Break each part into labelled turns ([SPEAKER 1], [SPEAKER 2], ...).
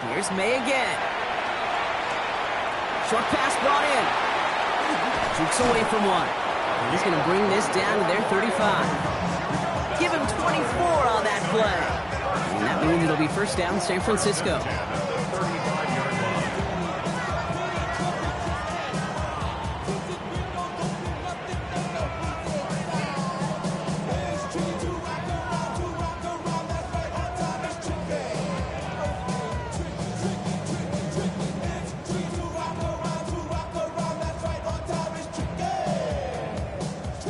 [SPEAKER 1] Here's May again. Short pass brought in. Jukes away from one. And he's going to bring this down to their 35. Give him 24 on that play. And that means it'll be first down San Francisco.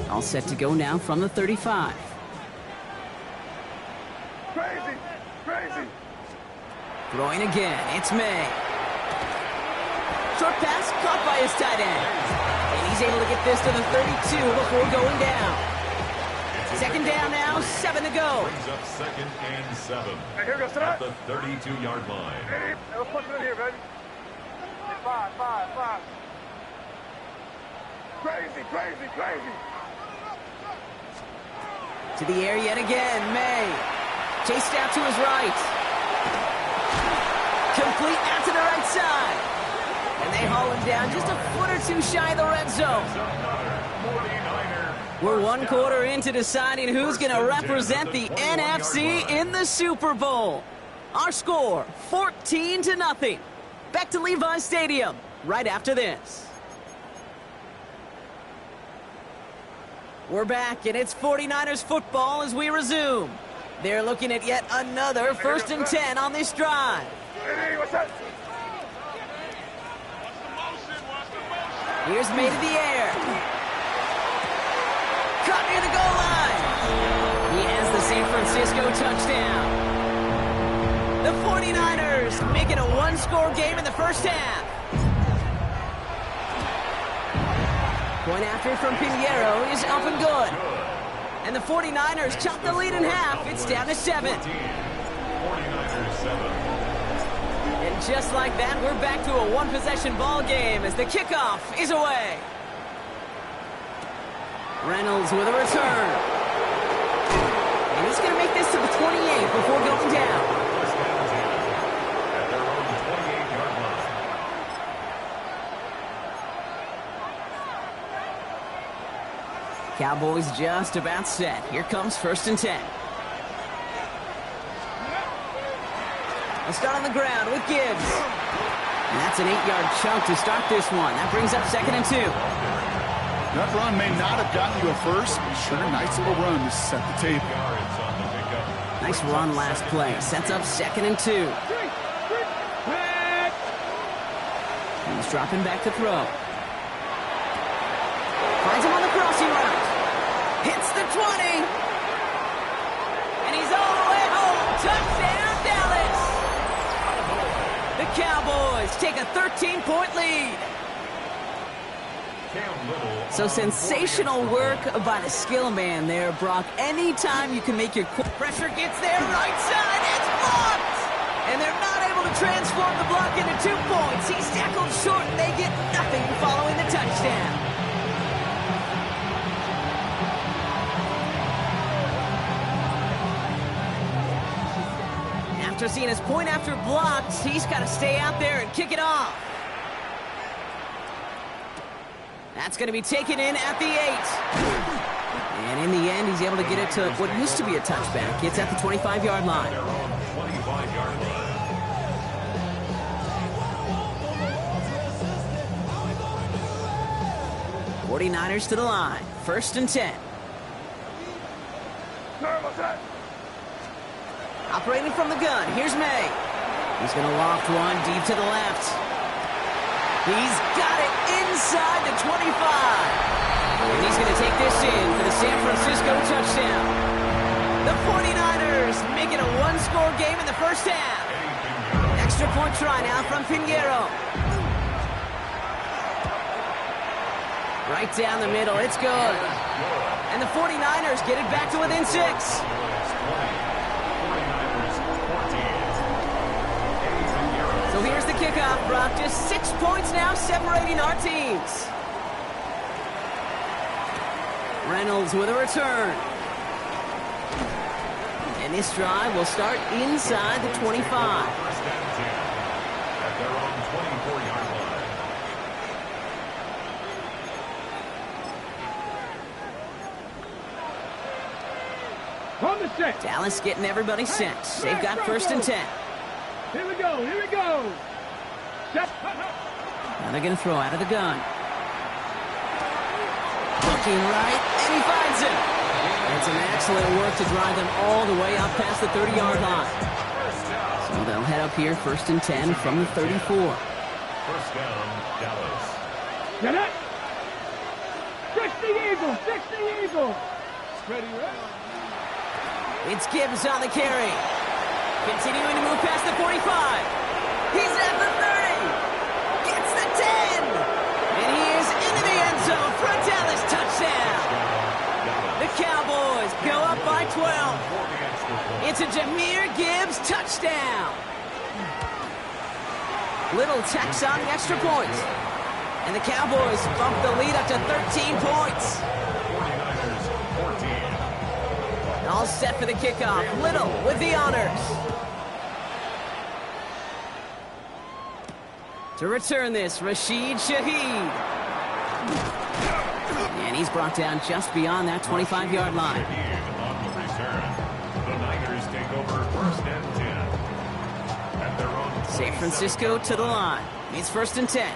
[SPEAKER 1] All set to go now from the 35.
[SPEAKER 2] Crazy! Crazy!
[SPEAKER 1] Throwing again, it's May. Short pass caught by his tight end. And he's able to get this to the 32 before going down. Second down now, 7 to go.
[SPEAKER 3] Brings up second and 7.
[SPEAKER 2] Hey, here goes
[SPEAKER 3] at the 32-yard line.
[SPEAKER 2] Hey, let's push it in here, baby. 5. Crazy, crazy, crazy!
[SPEAKER 1] To the air yet again, May. Chased out to his right. Complete out to the right side. And they haul him down just a foot or two shy of the red zone. We're one quarter into deciding who's going to represent the NFC in the Super Bowl. Our score, 14-0. Back to Levi's Stadium right after this. We're back, and it's 49ers football as we resume. They're looking at yet another 1st and 10 on this drive.
[SPEAKER 2] Hey, what's that?
[SPEAKER 1] Here's May to the air. Caught near the goal line. He has the San Francisco touchdown. The 49ers make it a one-score game in the first half. Point after from Pinheiro is up and good. And the 49ers chop the lead in half. It's down to 7.
[SPEAKER 3] 49ers 7.
[SPEAKER 1] And just like that, we're back to a one-possession ball game as the kickoff is away. Reynolds with a return. And he's going to make this to the 28 before going down.
[SPEAKER 3] At their own 28-yard line.
[SPEAKER 1] Cowboys just about set. Here comes 1st and 10. Let's start on the ground with Gibbs. And that's an 8-yard chunk to start this one. That brings up 2nd and 2.
[SPEAKER 4] That run may not have gotten you a first, but sure, nice little run to set the table.
[SPEAKER 3] Yards on the pickup.
[SPEAKER 1] Nice run last play. Sets up 2nd and 2. He's dropping back to throw. Finds him on the crossing route. Hits the 20. And he's all the way home. Touchdown, Dallas. The Cowboys take a 13-point lead. So sensational work by the skill man there, Brock. Anytime you can make your pressure gets there, right side, it's blocked! And they're not able to transform the block into 2 points. He's tackled short, and they get nothing following the touchdown. After seeing his point after blocked, he's got to stay out there and kick it off. That's going to be taken in at the 8. And in the end, he's able to get it to what used to be a touchback. It's at the 25-yard line.
[SPEAKER 3] 25-yard line.
[SPEAKER 1] 49ers to the line. 1st and 10. Operating from the gun. Here's May. He's going to loft one deep to the left. He's got it inside the 25. And he's going to take this in for the San Francisco touchdown. The 49ers make it a one-score game in the first half. Extra point try now from Pinheiro. Right down the middle. It's good. And the 49ers get it back to within 6. So here's the kickoff, Brock. Just 6 points now separating our teams. Reynolds with a return. And this drive will start inside the 25.
[SPEAKER 5] On the set.
[SPEAKER 1] Dallas getting everybody set. They've got first and 10.
[SPEAKER 5] Here we go. Here we go. Set.
[SPEAKER 1] Now they're going to throw out of the gun. Looking right, and he finds him. It's an excellent work to drive them all the way up past the 30-yard line. So they'll head up here, first and 10 from the 34.
[SPEAKER 3] First down, Dallas.
[SPEAKER 5] Get it. 60 Eagles. 60 Eagles. Ready, right?
[SPEAKER 1] It's Gibbs on the carry. Continuing to move past the 45. He's at the 30. Gets the 10. And he is into the end zone for a Dallas touchdown. The Cowboys go up by 12. It's a Jahmyr Gibbs touchdown. Little tax on the extra point. And the Cowboys bump the lead up to 13 points.
[SPEAKER 3] 49ers, 14.
[SPEAKER 1] All set for the kickoff. Little with the honors. To return this, Rashid Shaheed. And he's brought down just beyond that 25-yard line.
[SPEAKER 3] On the return. The Niners take over first and 10. At their own
[SPEAKER 1] San Francisco to the line. It's first and 10.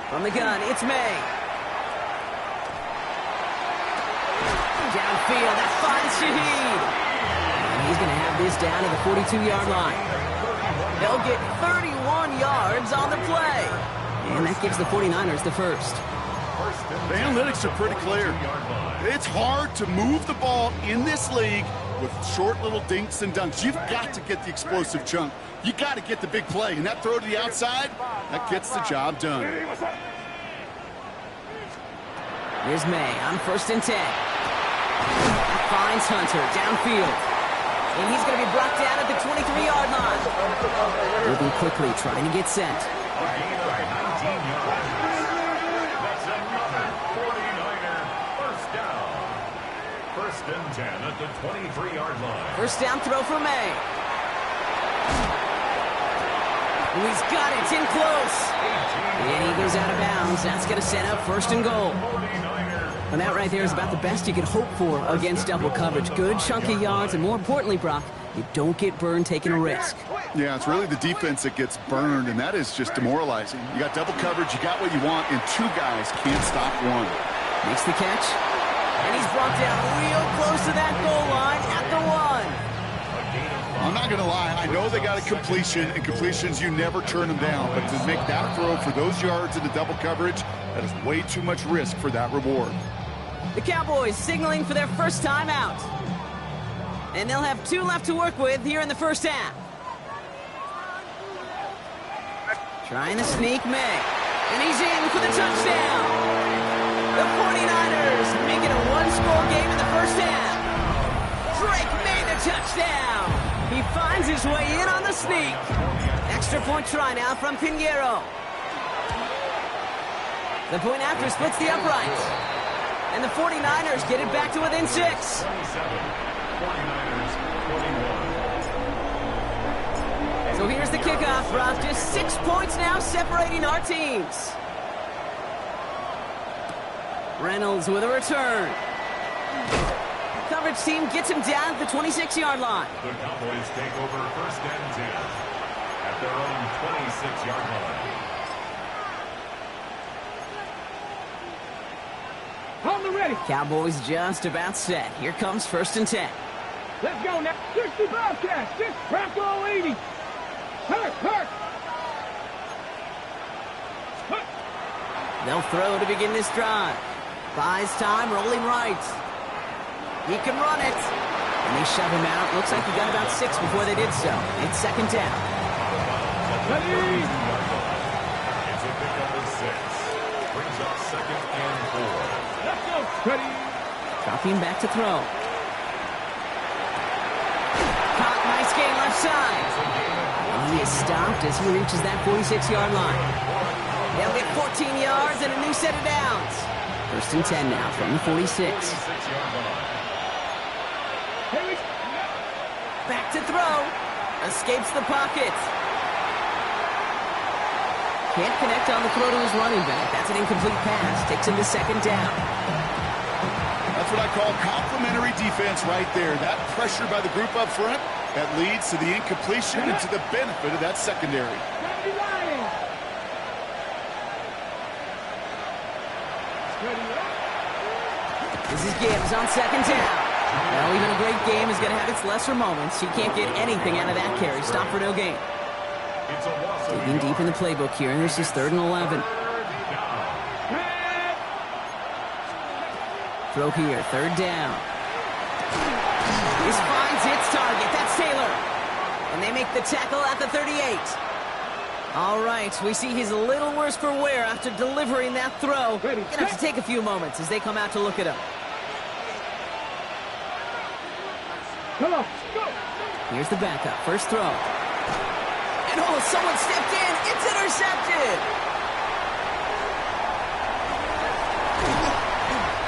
[SPEAKER 1] From the gun, it's May. Downfield, that finds Shaheed. And he's going to have this down to the 42-yard line. They'll get 31 yards on the play. And that gives the 49ers the first.
[SPEAKER 4] The analytics are pretty clear. It's hard to move the ball in this league with short little dinks and dunks. You've got to get the explosive chunk. You got to get the big play. And that throw to the outside, that gets the job done.
[SPEAKER 1] Here's May on first and 10. That finds Hunter downfield. And he's going to be brought down at the 23-yard line. Moving quickly, trying to get sent.
[SPEAKER 3] A gain of 19 yards. That's another 49er first down. First and 10 at the 23-yard line.
[SPEAKER 1] First down throw for May. Oh, he's got it. It's in close. And he goes out of bounds. That's going to set up first and goal.
[SPEAKER 3] 49er.
[SPEAKER 1] And that right there is about the best you could hope for against double coverage. Good chunky yards, and more importantly, Brock, you don't get burned taking a risk.
[SPEAKER 4] Yeah, it's really the defense that gets burned, and that is just demoralizing. You got double coverage, you got what you want, and two guys can't stop one.
[SPEAKER 1] Makes the catch, and he's brought down real close to that goal line at the 1.
[SPEAKER 4] I'm not going to lie, I know they got a completion, and completions, you never turn them down. But to make that throw for those yards in the double coverage, that is way too much risk for that reward.
[SPEAKER 1] The Cowboys signaling for their first time out. And they'll have 2 left to work with here in the first half. Trying to sneak May. And he's in for the touchdown. The 49ers make it a 1-score game in the first half. Drake made the touchdown. He finds his way in on the sneak. Extra point try now from Pinheiro. The point after splits the uprights. And the 49ers get it back to within 6.
[SPEAKER 3] 49ers, 21.
[SPEAKER 1] So here's the kickoff, Brock. Just 6 points now separating our teams. Reynolds with a return. Coverage team gets him down at the 26-yard line.
[SPEAKER 3] The Cowboys take over first and 10 at their own 26-yard line.
[SPEAKER 5] On the ready.
[SPEAKER 1] Cowboys just about set. Here comes first and 10.
[SPEAKER 5] Let's go now. 60 Bobcats. 6 Bronco 80. Hurt.
[SPEAKER 1] They'll throw to begin this drive. Buys time, rolling right. He can run it. And they shove him out. Looks like he got about 6 before they did so. It's second down.
[SPEAKER 5] Ready.
[SPEAKER 3] It's a pickup of 6. Brings up second and 4.
[SPEAKER 5] Let's go. Ready.
[SPEAKER 1] Dropping back to throw. Caught, nice gain left side. And he is stopped as he reaches that 46-yard line. They'll get 14 yards and a new set of downs. First and 10 now from the 46. Back to throw. Escapes the pocket. Can't connect on the throw to his running back. That's an incomplete pass. Takes him to second down.
[SPEAKER 4] what I call complementary defense right there. That pressure by the group up front, that leads to the incompletion and to the benefit of that secondary.
[SPEAKER 1] This is Gibbs on second down. Well, even a great game is going to have its lesser moments. He can't get anything out of that carry. Stop for no gain. Digging deep in the playbook here, and this is 3rd and 11. Throw here, 3rd down. This finds its target. That's Taylor. And they make the tackle at the 38. All right, we see he's a little worse for wear after delivering that throw. Going to have to take a few moments as they come out to look at him.
[SPEAKER 5] Come on, go.
[SPEAKER 1] Here's the backup. First throw. And oh, someone stepped in. It's intercepted.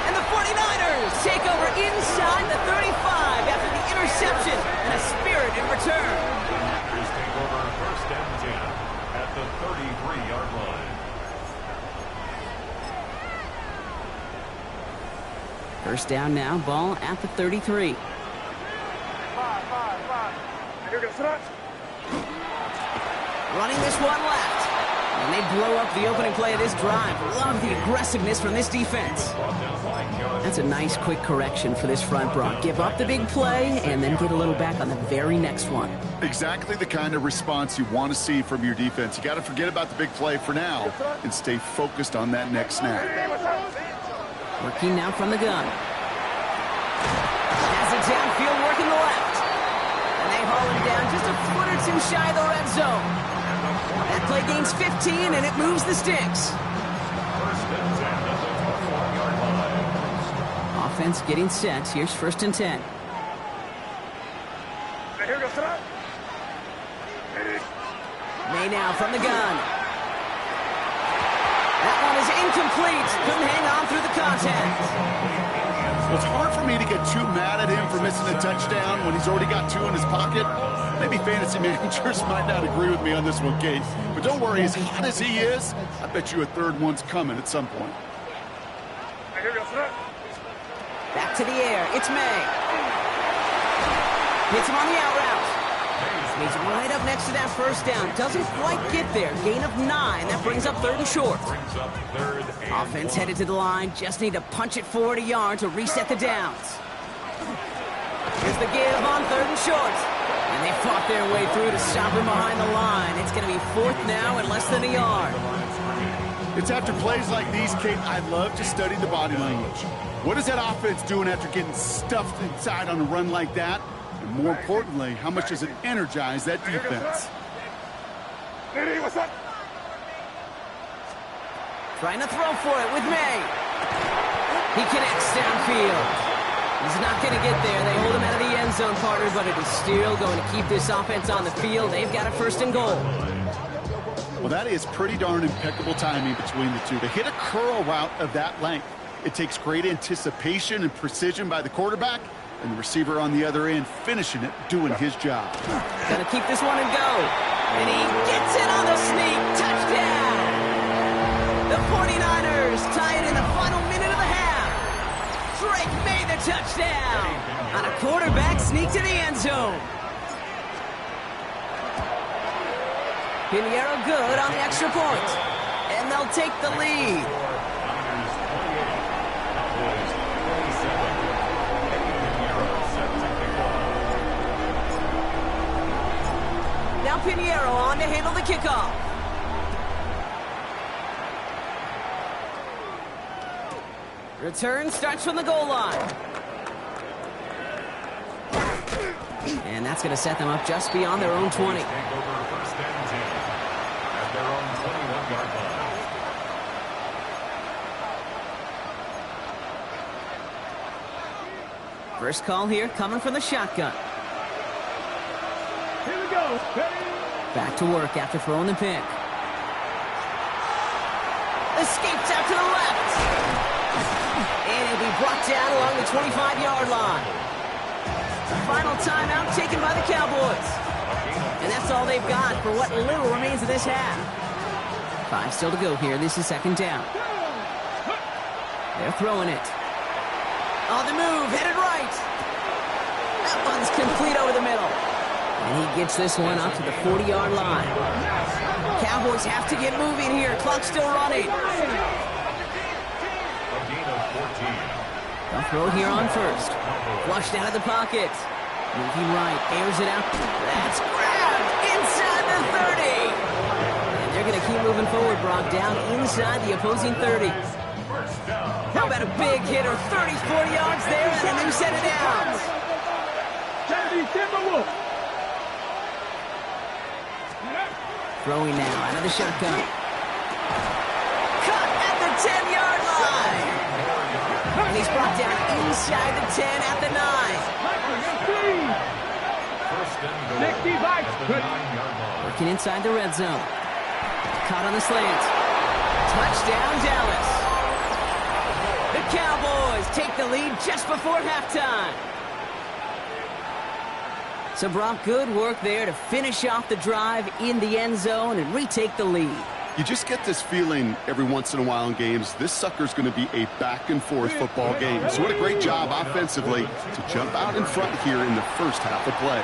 [SPEAKER 1] And the 49ers take over inside the 35 after the interception and a spirited return.
[SPEAKER 3] Packers take over 1st and 10 at the 33-yard line.
[SPEAKER 1] First down now, ball at the 33.
[SPEAKER 2] Here goes that.
[SPEAKER 1] Running this one left. And they blow up the opening play of this drive. Love the aggressiveness from this defense. That's a nice quick correction for this front, Brock. Give up the big play and then get a little back on the very next one.
[SPEAKER 4] Exactly the kind of response you want to see from your defense. You got to forget about the big play for now and stay focused on that next snap.
[SPEAKER 1] Working now from the gun. Has it downfield, working the left. And they haul him down just a foot or two shy of the red zone. That play gains 15, and it moves the sticks.
[SPEAKER 3] 1st and 10 at the 21-yard line.
[SPEAKER 1] Offense getting set. Here's 1st and 10.
[SPEAKER 2] Here goes that.
[SPEAKER 1] May now from the gun. That one is incomplete. Couldn't hang on through the contact.
[SPEAKER 4] Well, it's hard for me to get too mad at him for missing a touchdown when he's already got 2 in his pocket. Maybe fantasy managers might not agree with me on this one, Kate. But don't worry, as hot as he is, I bet you a 3rd one's coming at some point.
[SPEAKER 2] Here goes that.
[SPEAKER 1] Back to the air. It's May. Hits him on the out route. He's right up next to that first down. Doesn't quite get there. Gain of 9. That brings up 3rd and short.
[SPEAKER 3] Brings up 3rd and
[SPEAKER 1] Offense headed to the line. Just need to punch it forward a yard to reset the downs. Here's the give on 3rd and short. And they fought their way through to stop him behind the line. It's going to be 4th now and less than a yard.
[SPEAKER 4] It's after plays like these, Kate, I love to study the body language. What is that offense doing after getting stuffed inside on a run like that? And more importantly, how much does it energize that defense?
[SPEAKER 2] What's up?
[SPEAKER 1] Trying to throw for it with May. He connects downfield. He's not going to get there. They hold him out of the end zone, partner, but it is still going to keep this offense on the field. They've got a 1st and goal.
[SPEAKER 4] Well, that is pretty darn impeccable timing between the two. To hit a curl route of that length, it takes great anticipation and precision by the quarterback, and the receiver on the other end finishing it, doing his job.
[SPEAKER 1] Gonna keep this one and go. And he gets it on the sneak. Touchdown! The 49ers tie it in the final minute of the half. Drake made the touchdown on a quarterback sneak to the end zone. Pinheiro good on the extra point. And they'll take the lead. Now Pinheiro on to handle the kickoff. Return starts from the goal line. And that's going to set them up just beyond their own 20.
[SPEAKER 3] Take over 1st and 10 at their own 21-yard line.
[SPEAKER 1] First call here coming from the shotgun.
[SPEAKER 5] Here we go.
[SPEAKER 1] Back to work after throwing the pick. Escapes out to the left. And he'll be brought down along the 25-yard line. Final timeout taken by the Cowboys. And that's all they've got for what little remains of this half. 5 still to go here. This is 2nd down. They're throwing it. On the move, headed right. That one's complete over the middle. And he gets this one up to the 40-yard line. Cowboys have to get moving here. Clock's still running. They'll throw here on first. Flushed out of the pocket. Moving right, airs it out. That's grabbed inside the 30. And they're going to keep moving forward, Brock, down inside the opposing 30. How about a big hit or 34 yards there and a new set of downs? Throwing now out of the shotgun. Cut at the 10-yard line. And he's brought down inside the 10 at the 9. Working inside the red zone. Caught on the slant. Touchdown, Dallas. The Cowboys take the lead just before halftime. So, Brock, good work there to finish off the drive in the end zone and retake the lead.
[SPEAKER 4] You just get this feeling every once in a while in games, this sucker's going to be a back-and-forth football game. So what a great job offensively to jump out in front here in the first half of play.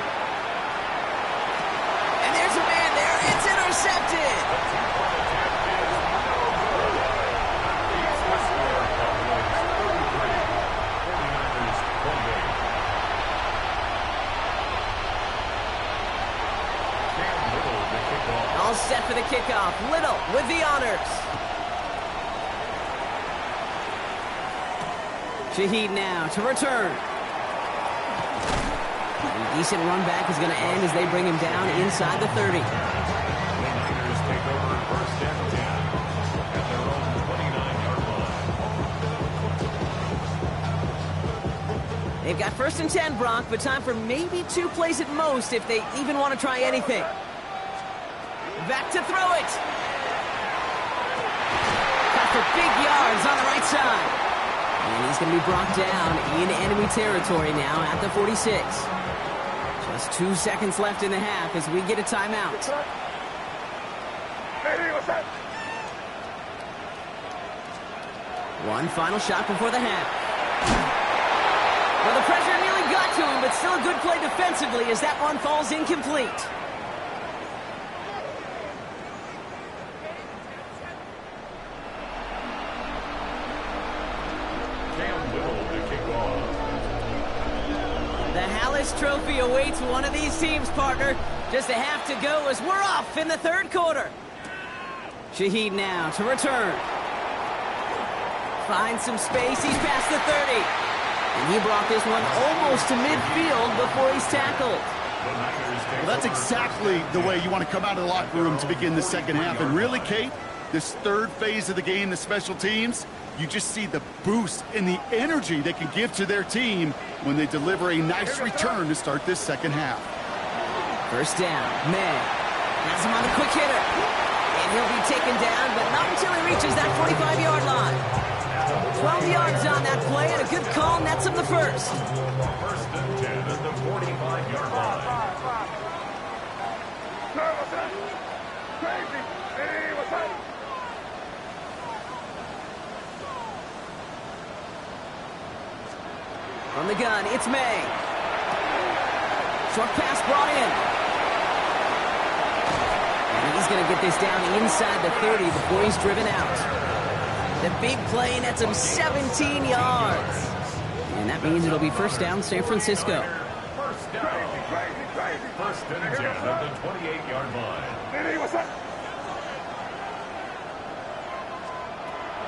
[SPEAKER 1] And there's a man there. It's intercepted. All set for the kickoff. Little with the honors. Shaheed now to return. A decent run back is going to end as they bring him down inside the 30.
[SPEAKER 3] The Niners take over first and 10 at their own 29-yard line.
[SPEAKER 1] They've got first and 10, Brock, but time for maybe 2 plays at most if they even want to try anything. Back to throw it. Got for big yards on the right side. And he's going to be brought down in enemy territory now at the 46. Just 2 seconds left in the half as we get a timeout. One final shot before the half. Well, the pressure nearly got to him, but still a good play defensively as that one falls incomplete. Trophy awaits one of these teams, partner. Just a half to go as we're off in the third quarter. Shaheed now to return. Finds some space. He's past the 30. And he brought this one almost to midfield before he's tackled.
[SPEAKER 4] Well, that's exactly the way you want to come out of the locker room to begin the second half. And really, Kate, this third phase of the game, the special teams, you just see the boost and the energy they can give to their team when they deliver a nice return to start this second half.
[SPEAKER 1] First down, May has him on the quick hitter. And he'll be taken down, but not until he reaches that 45-yard line. 12 yards on that play, and a good call nets him the first.
[SPEAKER 3] First and 10 at the 45-yard line.
[SPEAKER 2] Crazy. Hey, what's up?
[SPEAKER 1] From the gun, it's May. Short pass brought in. And he's going to get this down inside the 30 before he's driven out. The big play nets him 17 yards. And that means it'll be first down, San Francisco.
[SPEAKER 3] First down. First and 10 at the 28-yard line.
[SPEAKER 2] Hey, what's up?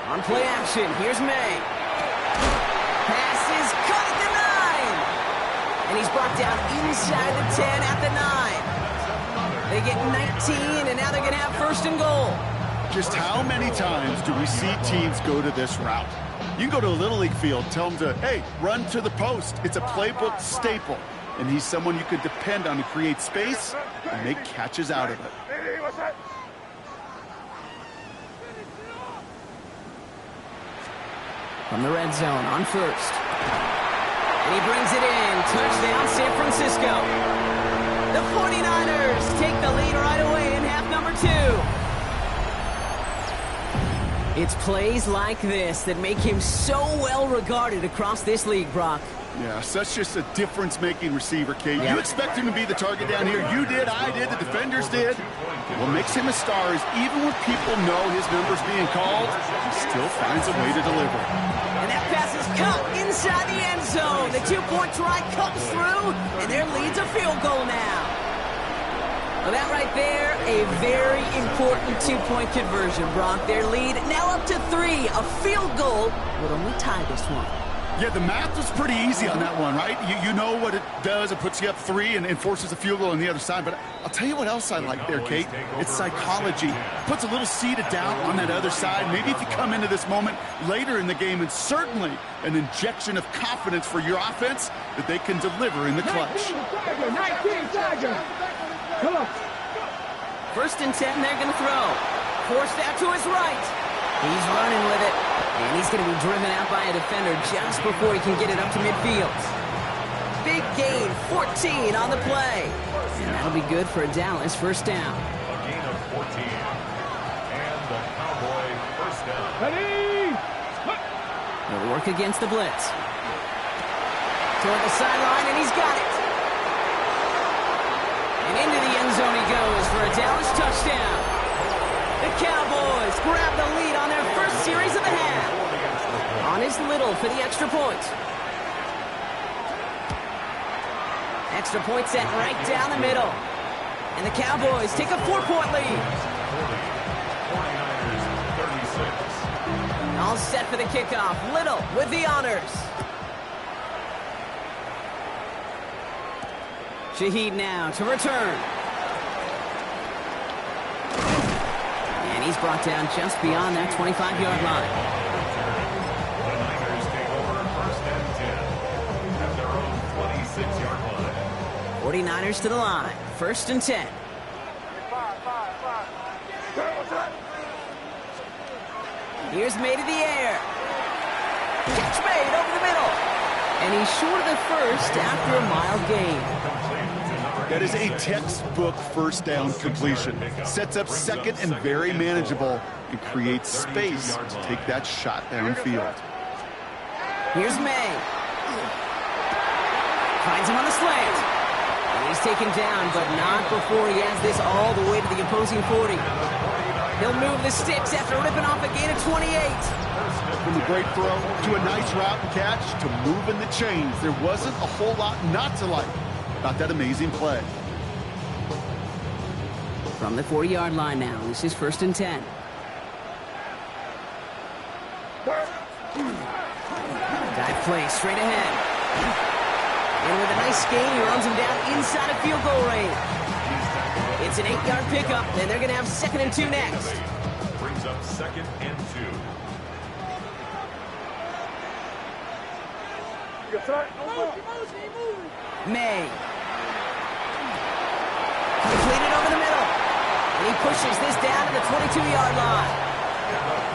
[SPEAKER 1] On play action, here's May. Pass is cut at the 9. And he's brought down inside the 10 at the 9. They get 19, and now they're going to have first and goal.
[SPEAKER 4] Just how many times do we see teams go to this route? You can go to a Little League field, tell them to, hey, run to the post. It's a playbook staple. And he's someone you could depend on to create space and make catches out of it.
[SPEAKER 2] Hey, what's up?
[SPEAKER 1] From the red zone on first. And he brings it in. Touchdown, San Francisco. The 49ers take the lead right away in half number 2. It's plays like this that make him so well regarded across this league, Brock.
[SPEAKER 4] Yeah, such just a difference-making receiver, Kate. You expect him to be the target down here. You did, I did, the defenders did. What makes him a star is even when people know his number's being called, he still finds a way to deliver.
[SPEAKER 1] And that pass is caught inside the end zone. The two-point try comes through, and their lead's a field goal now. Well, that right there, a very important two-point conversion, Brock. Their lead now up to 3. A field goal would only tie this one.
[SPEAKER 4] Yeah, the math was pretty easy on that one, right? You know what it does. It puts you up 3 and forces a field goal on the other side. But I'll tell you what else I like there, Kate. It's psychology. Puts a little seed of doubt on that other side. Maybe if you come into this moment later in the game, and certainly an injection of confidence for your offense that they can deliver in the clutch.
[SPEAKER 5] 19 Tiger. Come on.
[SPEAKER 1] 1st and 10, they're going to throw. Forced out to his right. He's running with it. And he's going to be driven out by a defender just before he can get it up to midfield. Big gain, 14 on the play. And that'll be good for a Dallas 1st down.
[SPEAKER 3] A gain of 14. And the Cowboy 1st down.
[SPEAKER 5] Ready?
[SPEAKER 1] He'll work against the blitz. Toward the sideline, and he's got it. And into the end zone he goes for a Dallas touchdown. The Cowboys grab the lead on their first series of the half. On is Little for the extra point. Extra point set right down the middle. And the Cowboys take a 4-point lead.
[SPEAKER 3] 49ers 36.
[SPEAKER 1] All set for the kickoff. Little with the honors. Shaheed now to return. And he's brought down just beyond that 25-yard line.
[SPEAKER 3] The Niners take over 1st and 10 at their own 26-yard line.
[SPEAKER 1] 49ers to the line. 1st and 10. Here's made in the air. Catch made over the middle. And he's short of the first after a mild gain.
[SPEAKER 4] That is a textbook 1st down completion. Sets up 2nd and very manageable and creates space to take that shot downfield.
[SPEAKER 1] Here's May. Finds him on the slant. And he's taken down, but not before he has this all the way to the opposing 40. He'll move the sticks after ripping off a gain of 28.
[SPEAKER 4] From a great throw to a nice route and catch to moving the chains, there wasn't a whole lot not to like about that amazing play.
[SPEAKER 1] From the 40-yard line now, this is 1st and 10. Dive play straight ahead. And with a nice gain, he runs him down inside of field goal range. It's an 8-yard pickup, and they're going to have 2nd and 2 next.
[SPEAKER 3] Brings up 2nd and 2.
[SPEAKER 1] May. Completed over the middle. And he pushes this down to the 22-yard line.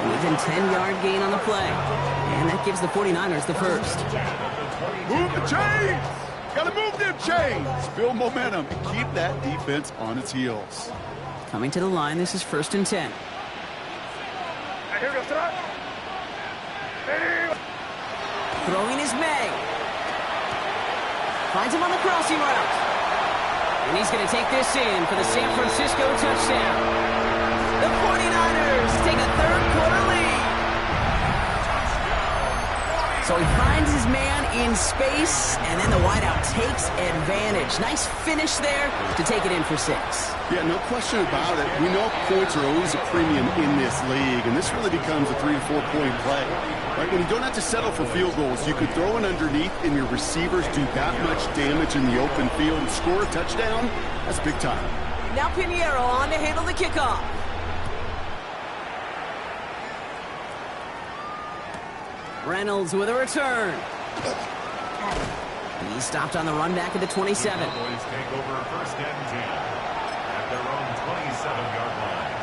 [SPEAKER 1] An even 10-yard gain on the play. And that gives the 49ers the first.
[SPEAKER 4] Move the chains! Gotta move them chains! Build momentum and keep that defense on its heels.
[SPEAKER 1] Coming to the line, this is 1st and 10. Throwing is May. Finds him on the crossing route. And he's going to take this in for the San Francisco touchdown. The 49ers take a 3rd quarter lead. So he finds his man in space, and then the wideout takes advantage. Nice finish there to take it in for 6.
[SPEAKER 4] Yeah, no question about it. We know points are always a premium in this league, and this really becomes a 3- to 4-point play. Right? When you don't have to settle for field goals, you could throw it underneath, and your receivers do that much damage in the open field and score a touchdown. That's big time.
[SPEAKER 1] Now Pinheiro on to handle the kickoff. Reynolds with a return. He stopped on the run back at the 27.
[SPEAKER 3] Cowboys take over 1st and 10 at their own 27-yard line.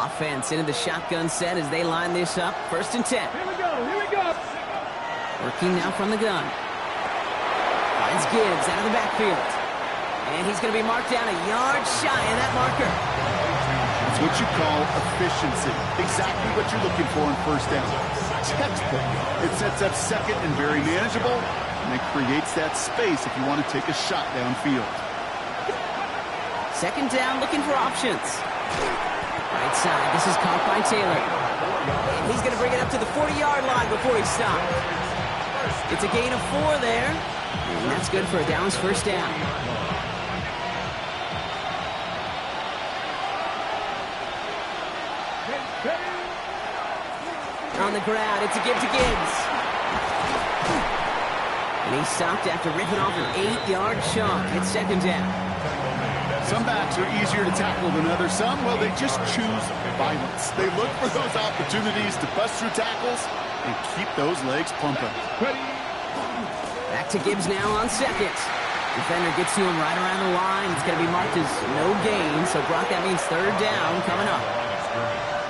[SPEAKER 1] Offense into the shotgun set as they line this up. 1st and 10.
[SPEAKER 5] Here we go. Here we go.
[SPEAKER 1] Working now from the gun. Finds Gibbs out of the backfield. And he's going to be marked down a yard shy of that marker.
[SPEAKER 4] It's what you call efficiency. Exactly what you're looking for in first down. Textbook. It sets up second and very manageable, and it creates that space if you want to take a shot downfield.
[SPEAKER 1] Second down, looking for options. Right side, this is caught by Taylor. And he's going to bring it up to the 40-yard line before he stopped. It's a gain of 4 there, and that's good for a Dallas first down. On the ground, it's a give to Gibbs. And he stopped after ripping off an 8-yard chunk. It's second down.
[SPEAKER 4] Some backs are easier to tackle than others. Some, well, they just choose violence. They look for those opportunities to bust through tackles and keep those legs pumping.
[SPEAKER 1] Back to Gibbs now on second. Defender gets to him right around the line. It's going to be marked as no gain. So, Brock, that means third down coming up.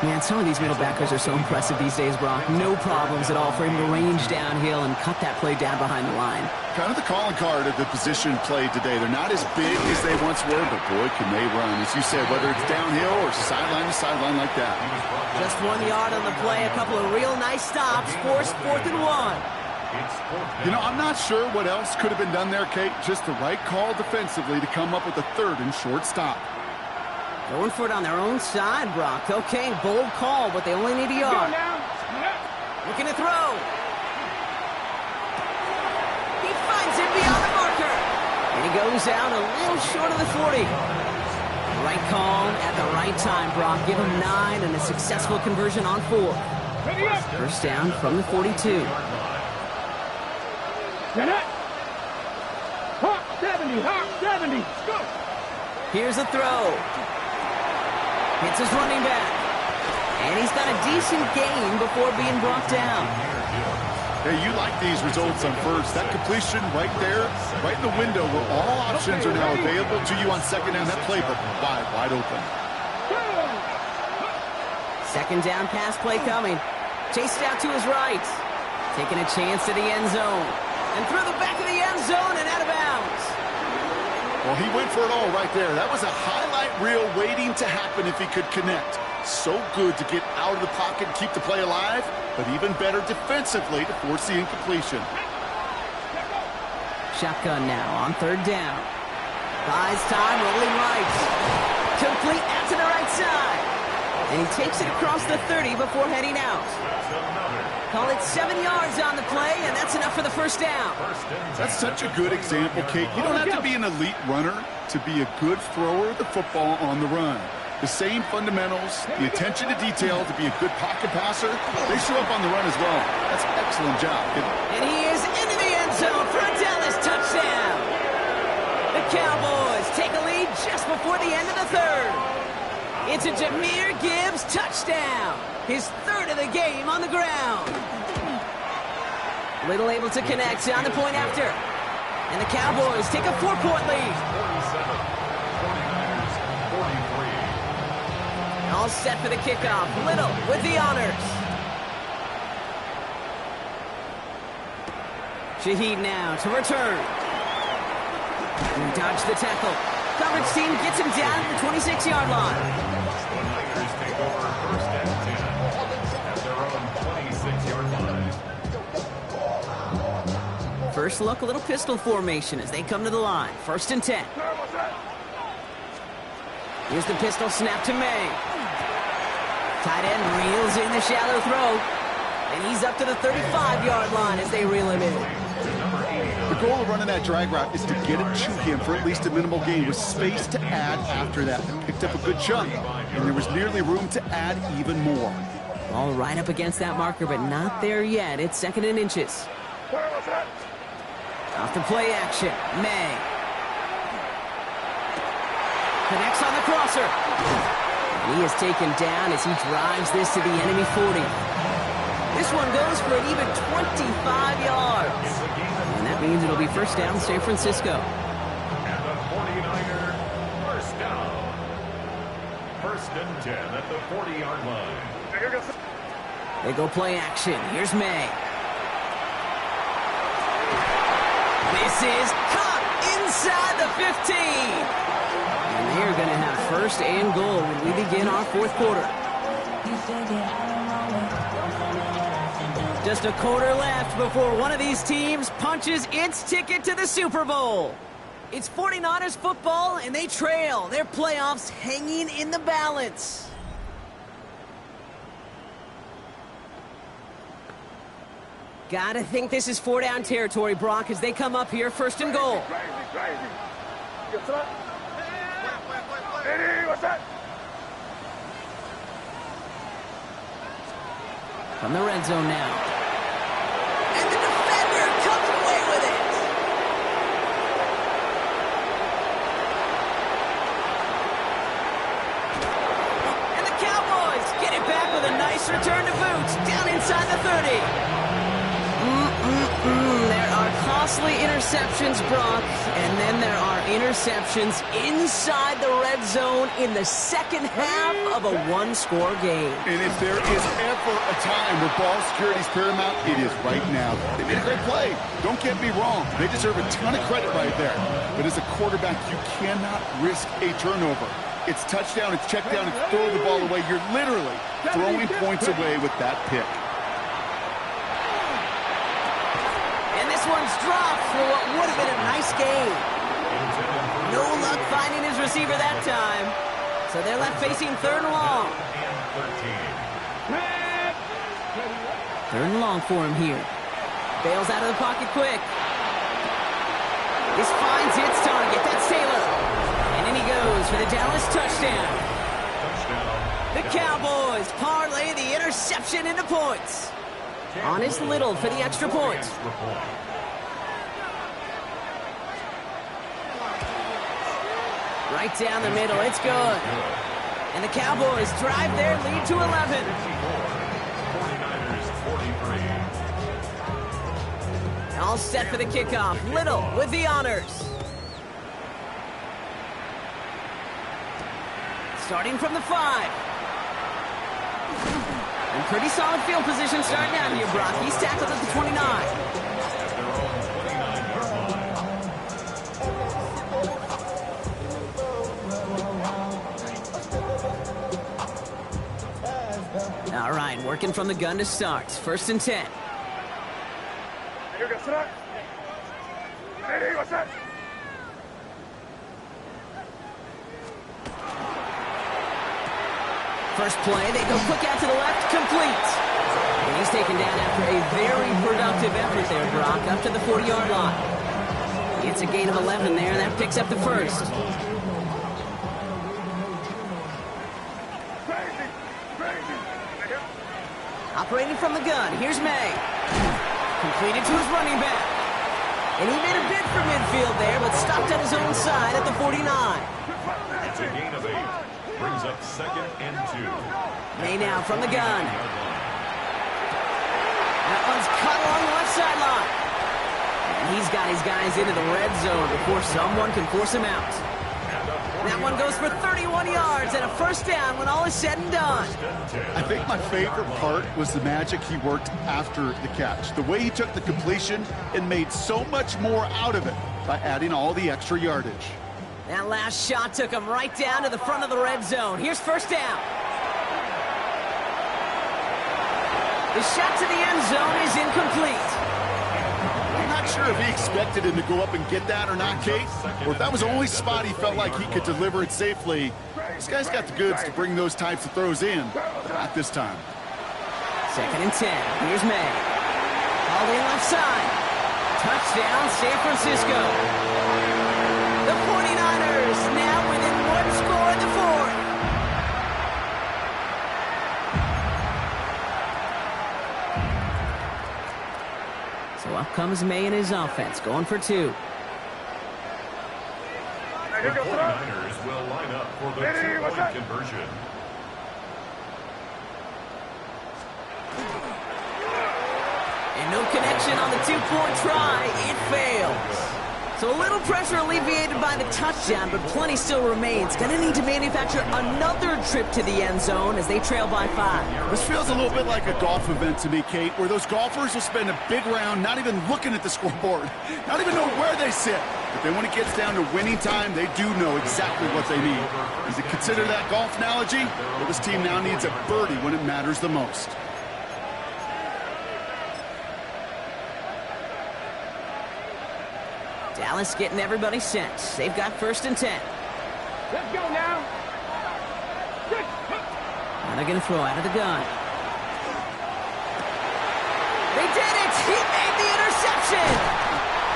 [SPEAKER 1] Man, some of these middle backers are so impressive these days, Brock. No problems at all for him to range downhill and cut that play down behind the line.
[SPEAKER 4] Kind of the calling card of the position played today. They're not as big as they once were, but boy, can they run. As you said, whether it's downhill or sideline to sideline like that.
[SPEAKER 1] Just 1 yard on the play, a couple of real nice stops, forced 4th and 1.
[SPEAKER 4] You know, I'm not sure what else could have been done there, Kate. Just the right call defensively to come up with a 3rd and short stop.
[SPEAKER 1] Going for it on their own side, Brock. Okay, bold call, but they only need a yard. Looking to throw. He finds it beyond the marker. And he goes out a little short of the 40. Right call at the right time, Brock. Give him 9 and a successful conversion on 4. First down from the 42.
[SPEAKER 5] Hawk 70, Hawk 70. Go.
[SPEAKER 1] Here's a throw. Hits his running back. And he's got a decent gain before being brought down.
[SPEAKER 4] Hey, you like these results on first. That completion right there, right in the window where all options are now available to you on second down. That playbook wide open.
[SPEAKER 1] Second down pass play coming. Chased out to his right. Taking a chance to the end zone. And through the back of the end zone and out of bounds.
[SPEAKER 4] Well, he went for it all right there. That was a highlight reel waiting to happen if he could connect. So good to get out of the pocket and keep the play alive, but even better defensively to force the incompletion.
[SPEAKER 1] Shotgun now on third down. Buys time, rolling right. Complete out to the right side. And he takes it across the 30 before heading out. Call it 7 yards on the play, and that's enough for the first down.
[SPEAKER 4] That's such a good example, Kate. You don't have to be an elite runner to be a good thrower of the football on the run. The same fundamentals, the attention to detail to be a good pocket passer, they show up on the run as well. That's an excellent job.
[SPEAKER 1] And he is into the end zone for a Dallas touchdown. The Cowboys take a lead just before the end of the 3rd. It's a Jahmyr Gibbs touchdown. His 3rd of the game on the ground. Little able to connect on the point after. And the Cowboys take a 4-point lead. 47-43. All set for the kickoff. Little with the honors. Shaheed now to return. Dodge the tackle. Coverage team gets him down at the 26-yard line.
[SPEAKER 3] The Niners take over 1st and 10 at their own 26-yard line.
[SPEAKER 1] First look, a little pistol formation as they come to the line. 1st and 10. Here's the pistol snap to May. Tight end reels in the shallow throw. And he's up to the 35-yard line as they reel him in.
[SPEAKER 4] The goal of running that drag route is to get it to him for at least a minimal gain with space to add after that. Picked up a good chunk, and there was nearly room to add even more.
[SPEAKER 1] Ball right up against that marker, but not there yet. It's 2nd and inches. Off the play action, May. Connects on the crosser. And he is taken down as he drives this to the enemy 40. This one goes for an even 25 yards. And that means it'll be first down San Francisco.
[SPEAKER 3] And the 49er first down. 1st and 10 at the 40-yard line.
[SPEAKER 1] They go play action. Here's May. This is caught in inside the 15. And they're going to have first and goal when we begin our fourth quarter. Just a quarter left before one of these teams punches its ticket to the Super Bowl. It's 49ers football, and they trail. Their playoffs hanging in the balance. Gotta think this is 4-down territory, Brock, as they come up here first and goal. From the red zone now. And the defender comes away with it. And the Cowboys get it back with a nice return to boots down inside the 30. There are costly interceptions, Brock, and then there are interceptions inside the red zone in the second half of a one-score game.
[SPEAKER 4] And if there is ever a time where ball security is paramount, it is right now. They made a great play. Don't get me wrong. They deserve a ton of credit right there. But as a quarterback, you cannot risk a turnover. It's touchdown, it's check down, it's throw the ball away. You're literally throwing points away with that pick.
[SPEAKER 1] This one's dropped for what would have been a nice game. No luck finding his receiver that time. So they're left facing third and long. Third and long for him here. Bails out of the pocket quick. This finds its target. That's Taylor. And in he goes for the Dallas touchdown. The Cowboys parlay the interception into points. Honest Little for the extra point. Right down the middle, it's good. And the Cowboys drive their lead to 11.
[SPEAKER 3] 49ers 43.
[SPEAKER 1] All set for the kickoff. Little with the honors. Starting from the 5. And pretty solid field position starting out here, Brock. He's tackled at the 29. All right, working from the gun to start. First and 10. First play, they go quick out to the left, complete. And he's taken down after a very productive effort there, Brock, up to the 40-yard line. It's a gain of 11 there, and that picks up the first. Operating from the gun, here's May. Completed to his running back. And he made a bid for midfield there, but stopped on his own side at the 49.
[SPEAKER 3] It's a gain of 8. Brings up second and 2.
[SPEAKER 1] May now from the gun. That one's cut along the left sideline. And he's got his guys into the red zone before someone can force him out. That one goes for 31 yards and a first down when all is said and done.
[SPEAKER 4] I think my favorite part was the magic he worked after the catch. The way he took the completion and made so much more out of it by adding all the extra yardage.
[SPEAKER 1] That last shot took him right down to the front of the red zone. Here's first down. The shot to the end zone is incomplete.
[SPEAKER 4] I'm not sure if he expected him to go up and get that or not, Kate, or if that was the only spot he felt like he could deliver it safely. This guy's got the goods to bring those types of throws in, but not this time.
[SPEAKER 1] Second and 10. Here's May. All in left side. Touchdown, San Francisco. The 49ers now within one score in the fourth. So up comes May and his offense, going for 2.
[SPEAKER 3] The 49ers will line up for the 2-point conversion.
[SPEAKER 1] And no connection on the 2-point try. It fails. So a little pressure alleviated by the touchdown, but plenty still remains. Going to need to manufacture another trip to the end zone as they trail by 5.
[SPEAKER 4] This feels a little bit like a golf event to me, Kate, where those golfers will spend a big round not even looking at the scoreboard, not even know where they sit. But then when it gets down to winning time, they do know exactly what they need. As you consider that golf analogy, well, this team now needs a birdie when it matters the most.
[SPEAKER 1] Dallas getting everybody set. They've got 1st and 10.
[SPEAKER 5] Let's go now.
[SPEAKER 1] Now they're going to throw out of the gun. They did it! He made the interception!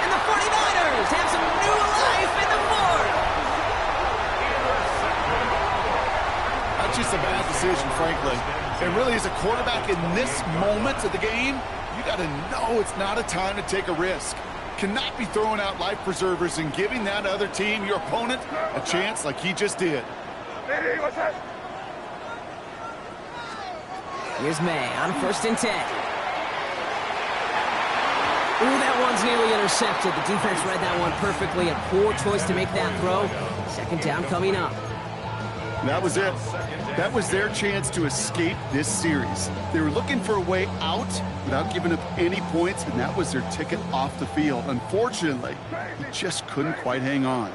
[SPEAKER 1] And the 49ers have some new life in the fourth!
[SPEAKER 4] That's just a bad decision, frankly. And really, as a quarterback in this moment of the game, you got to know it's not a time to take a risk. Cannot be throwing out life preservers and giving that other team, your opponent, a chance like he just did.
[SPEAKER 1] Here's May on 1st and 10. Ooh, that one's nearly intercepted. The defense read that one perfectly. A poor choice to make that throw. 2nd down coming up.
[SPEAKER 4] That was it. That was their chance to escape this series. They were looking for a way out without giving up any points, and that was their ticket off the field. Unfortunately, he just couldn't quite hang on.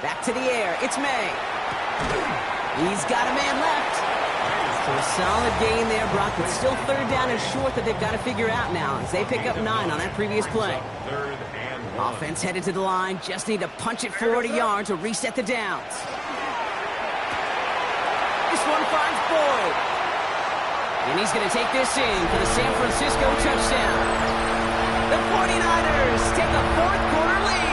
[SPEAKER 1] Back to the air. It's May. He's got a man left. So a solid gain there, Brock, but still 3rd down and short that they've got to figure out now as they pick up 9 on that previous play. Offense headed to the line. Just need to punch it 40 yards to reset the downs. This one finds Boyd. And he's going to take this in for the San Francisco touchdown. The 49ers take a 4th quarter lead.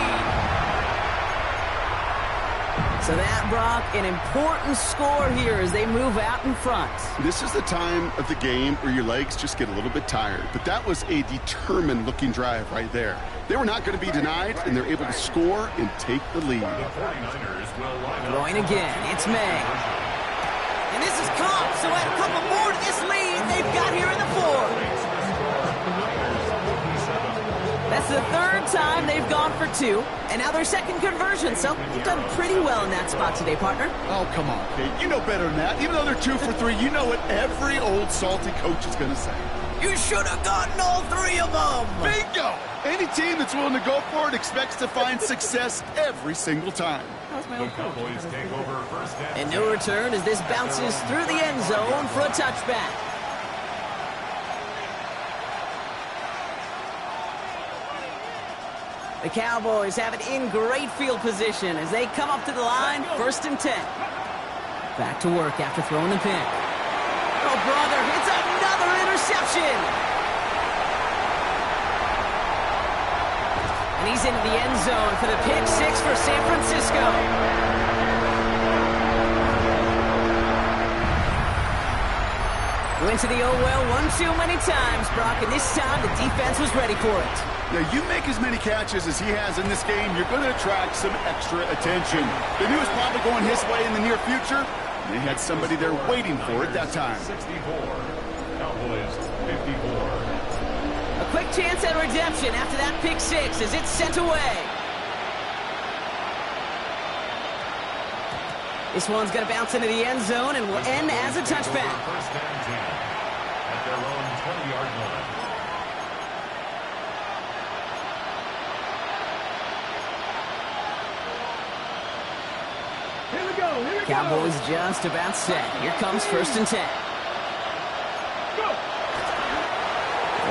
[SPEAKER 1] So that, Brock, an important score here as they move out in front.
[SPEAKER 4] This is the time of the game where your legs just get a little bit tired. But that was a determined-looking drive right there. They were not going to be denied, and they're able to score and take the lead.
[SPEAKER 1] Throwing again, it's May. And this is caught, so add a couple more to this lead they've got here in the 4th. That's the 3rd time they've gone for 2, and now their 2nd conversion, so they've done pretty well in that spot today, partner.
[SPEAKER 4] Oh, come on, Kate. You know better than that. Even though they're 2 for 3, you know what every old salty coach is going to say.
[SPEAKER 1] You should have gotten all 3 of them.
[SPEAKER 4] Bingo! Any team that's willing to go for it expects to find success every single time.
[SPEAKER 3] Cowboys take over 1st
[SPEAKER 1] and no return as this bounces through the end zone for a touchback. The Cowboys have it in great field position as they come up to the line, 1st and 10. Back to work after throwing the pick. Oh, brother, it's another interception. And he's into the end zone for the pick 6 for San Francisco. Went to the oh well one too many times, Brock, and this time the defense was ready for it.
[SPEAKER 4] Now, you make as many catches as he has in this game, you're going to attract some extra attention. They knew it was probably going his way in the near future. They had somebody there waiting for it that time.
[SPEAKER 3] 64. Cowboys 54.
[SPEAKER 1] A quick chance at redemption after that pick 6 as it's sent away. This one's going to bounce into the end zone and will end as a touchback.
[SPEAKER 3] 1st and 10 at their own 20-yard line.
[SPEAKER 5] Here we go. Here we
[SPEAKER 1] Cowboys
[SPEAKER 5] go.
[SPEAKER 1] just about set. Here comes 1st and 10.
[SPEAKER 5] Go.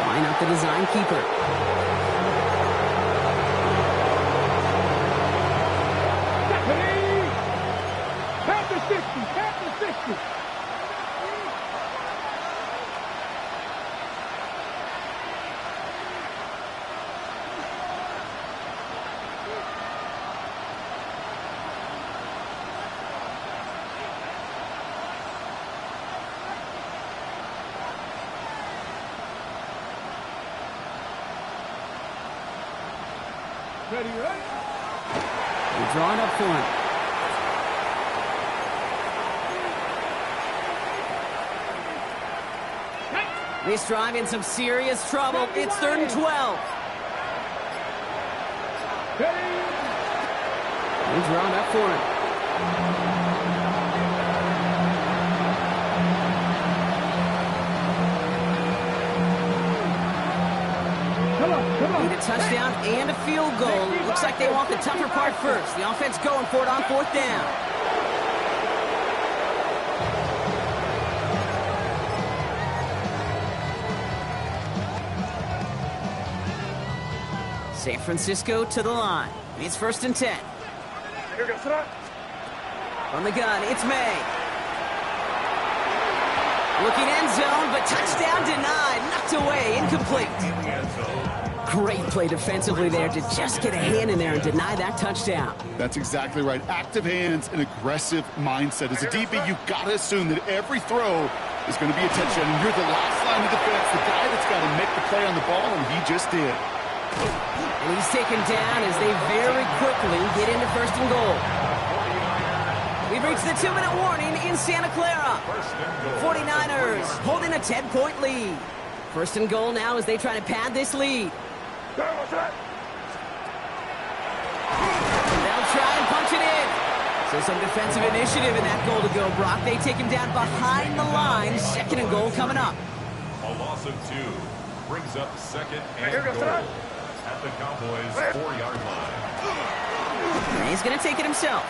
[SPEAKER 1] Line up the design keeper.
[SPEAKER 5] Pat the 60. Pat the 60. Ready, ready?
[SPEAKER 1] They're drawing up for him. This drive in some serious trouble. It's 3rd and 12.
[SPEAKER 5] Ready?
[SPEAKER 1] They're drawing up for him. Need a touchdown and a field goal. Looks like they want the tougher part first. The offense going for it on 4th down. San Francisco to the line. It's 1st and 10. From the gun, it's May. Looking end zone, but touchdown denied. Knocked away, incomplete. Great play defensively there to just get a hand in there and deny that touchdown.
[SPEAKER 4] That's exactly right. Active hands and aggressive mindset. As a DB, you've got to assume that every throw is going to be a touchdown. And you're the last line of defense, the guy that's got to make the play on the ball, and he just did.
[SPEAKER 1] And he's taken down as they very quickly get into 1st and goal. We've reached the 2-minute warning in Santa Clara. 49ers holding a 10-point lead. 1st and goal now as they try to pad this lead. They'll try and punch it in. So some defensive initiative in that goal to go, Brock. They take him down behind the line. 2nd and goal coming up.
[SPEAKER 3] A loss of 2 brings up 2nd and goal at the Cowboys' 4-yard line.
[SPEAKER 1] And he's going to take it himself.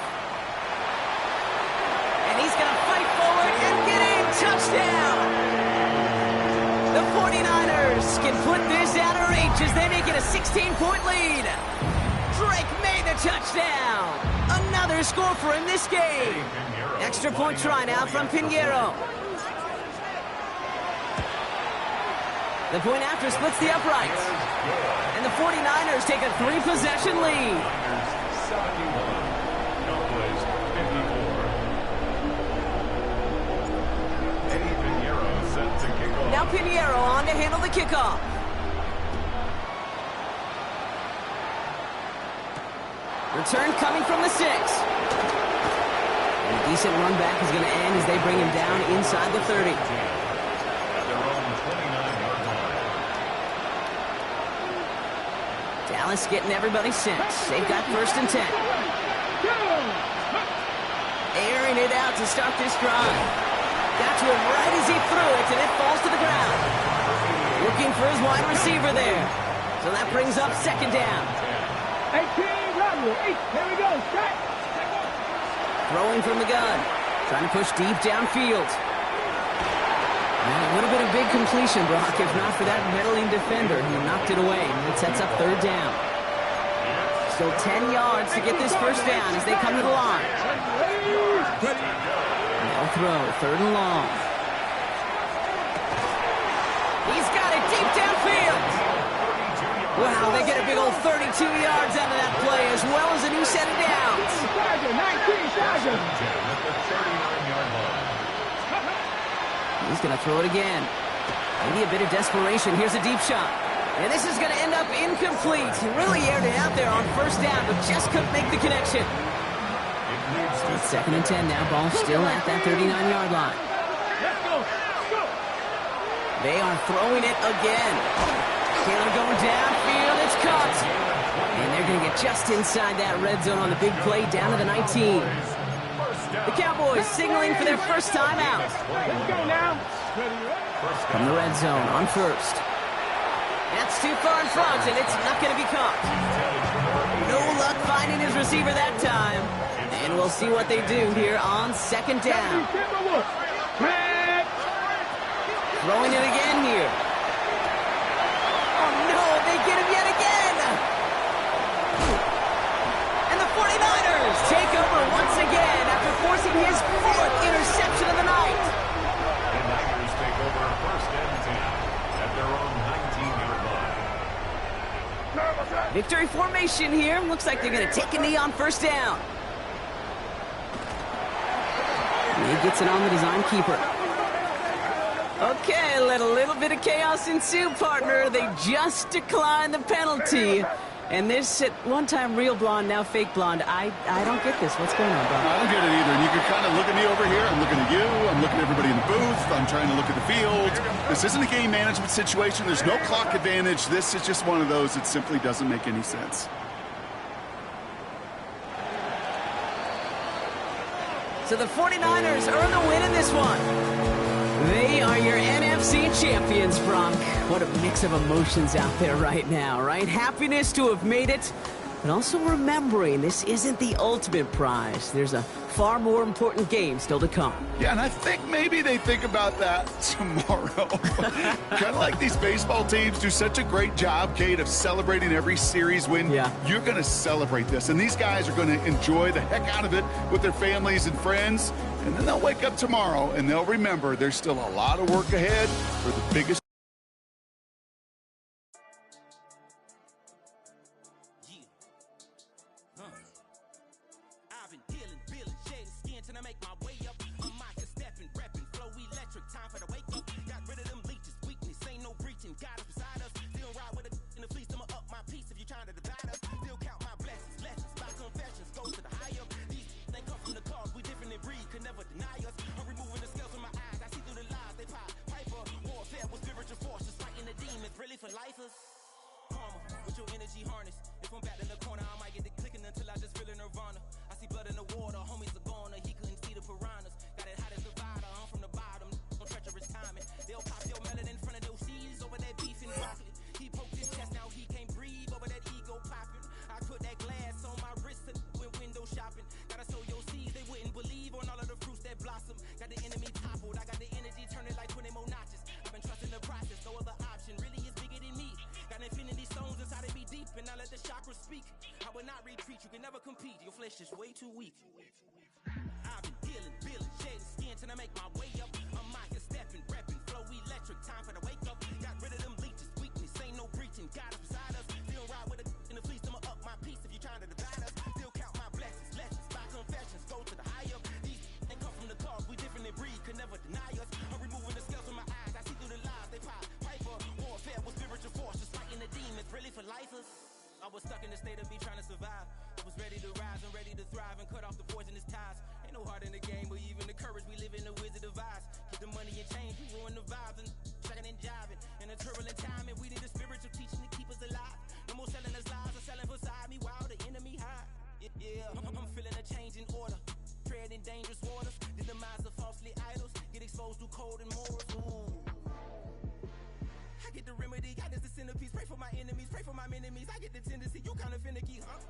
[SPEAKER 1] And he's going to fight forward and get a touchdown. The 49ers can put this out of reach as they make it a 16-point lead. Drake made the touchdown. Another score for him this game. Extra point try now from Pinheiro. The point after splits the uprights. And the 49ers take a 3-possession lead.
[SPEAKER 3] 71. Cowboys 54. Eddie Pinheiro set to kick off.
[SPEAKER 1] Now Pinheiro on to handle the kickoff. Return coming from the 6. And a decent run back is going to end as they bring him down inside the 30.
[SPEAKER 3] At their own 29-yard line.
[SPEAKER 1] Dallas getting everybody set. They've got 1st and 10. Airing it out to start this drive. Got to him right as he threw it, and it falls to the ground. Looking for his wide receiver there. So that brings up 2nd down.
[SPEAKER 5] 18, Here we go. Strike.
[SPEAKER 1] Throwing from the gun. Trying to push deep downfield. And it would have been a big completion, Brock, if not for that meddling defender who knocked it away. And it sets up 3rd down. Still 10 yards to get this 1st down as they come to the line. They'll throw, 3rd and long. He's got it deep downfield. Wow, they get a big old 32 yards out of that play, as well as a new set of downs.
[SPEAKER 5] 19,
[SPEAKER 1] He's going to throw it again. Maybe a bit of desperation. Here's a deep shot. And this is going to end up incomplete. He really aired it out there on 1st down, but just couldn't make the connection. It's 2nd and 10 now. Ball still at that 39-yard line. They are throwing it again. Taylor going downfield. It's caught. And they're going to get just inside that red zone on the big play down to the 19. The Cowboys signaling for their first time out.
[SPEAKER 5] Let's go now.
[SPEAKER 1] From the red zone on 1st. That's too far in front, and it's not going to be caught. No luck finding his receiver that time. And we'll see what they do here on 2nd down. Throwing it again here. Oh, no, they get him yet again. And the 49ers take over once again after forcing his 4th interception of the night.
[SPEAKER 3] The Niners take over 1st and 10 at their own 19-yard line.
[SPEAKER 1] Victory formation here. Looks like they're going to take a knee on 1st down. And he gets it on the design keeper. Okay, let a little bit of chaos ensue, partner. They just declined the penalty. And this at one time real blonde, now fake blonde. I don't get this. What's going on, bro?
[SPEAKER 4] I don't get it either. And you can kind of look at me over here. I'm looking at you. I'm looking at everybody in the booth. I'm trying to look at the field. This isn't a game management situation. There's no clock advantage. This is just one of those that simply doesn't make any sense.
[SPEAKER 1] So the 49ers earn the win in this one. They are your NFC champions, Brock. What a mix of emotions out there right now, right? Happiness to have made it, but also remembering this isn't the ultimate prize. There's a far more important game still to come.
[SPEAKER 4] Yeah, and I think maybe they think about that tomorrow. Kind of like these baseball teams do such a great job, Kate, of celebrating every series win.
[SPEAKER 1] Yeah.
[SPEAKER 4] You're going to celebrate this, and these guys are going to enjoy the heck out of it with their families and friends, and then they'll wake up tomorrow, and they'll remember there's still a lot of work ahead for the biggest.
[SPEAKER 6] I've been dealing, billing, shedding skin till I make my way up. I'm out here stepping, repping, flow electric, time for the wake up. Got rid of them leeches, weakness, ain't no breaching. God is beside us, still ride with a in the fleece. I'ma up my piece if you trying to divide us. Still count my blessings, lessons, my confessions, go to the high up. These they come from the cause, we different in breed, could never deny us. I'm removing the scales from my eyes, I see through the lies they pop. Piper, warfare with spiritual forces, fighting the demons, really for lifers. Karma, with your energy harness. If I'm back in the corner, I might get the clicking until I just feel a nirvana. I see blood in the water, homies are gone, he couldn't see the piranhas. Got it hot as Nevada, I'm from the bottom, no treacherous timing. They'll pop your melon in front of those seas over that beef and broccoli. He poked his chest, now he can't breathe over that ego popping. I put that glass on my wrist and went window shopping. Gotta sow your seeds, they wouldn't believe on all of the fruits that blossom. Got the enemy toppled, I got the energy turning like 20 more notches. I've been trusting the process, no other option really is bigger than me. Got infinity stones inside of me deep, and I let the chakras speak. I will not retreat, you can never compete, your flesh is way too weak. I've been dealing, billing, shedding skin till I make my way up. I'm out here stepping, repping, flow electric, time for the wake up. Got rid of them leeches, weakness, ain't no breaching, God is beside us. Still ride with a in the fleece, I'ma up my piece if you trying to divide us. Still count my blessings, lessons, my confessions, go to the high up. These they come from the cause, we different in breed, could never deny us. I'm removing the scales from my eyes, I see through the lies they pop. Piper, warfare with spiritual forces, fighting the demons, really for lifers. I was stuck in the state of me trying to survive. I was ready to rise and ready to thrive and cut off the poisonous ties. Ain't no heart in the game, but even the courage we live in the wizard of Oz. Keep the money and change, we ruin the vibes and checking and jiving. In a turbulent time, and we need a spiritual teaching to keep us alive. No more selling us lies or selling beside me while the enemy hide. Yeah, I'm feeling a change in order. Treading dangerous waters. The demise of falsely idols. Get exposed through code and morals. Ooh. I get the remedy, God is the centerpiece. Pray for my enemies, pray for my enemies. I get the tendency, you kinda finicky, huh?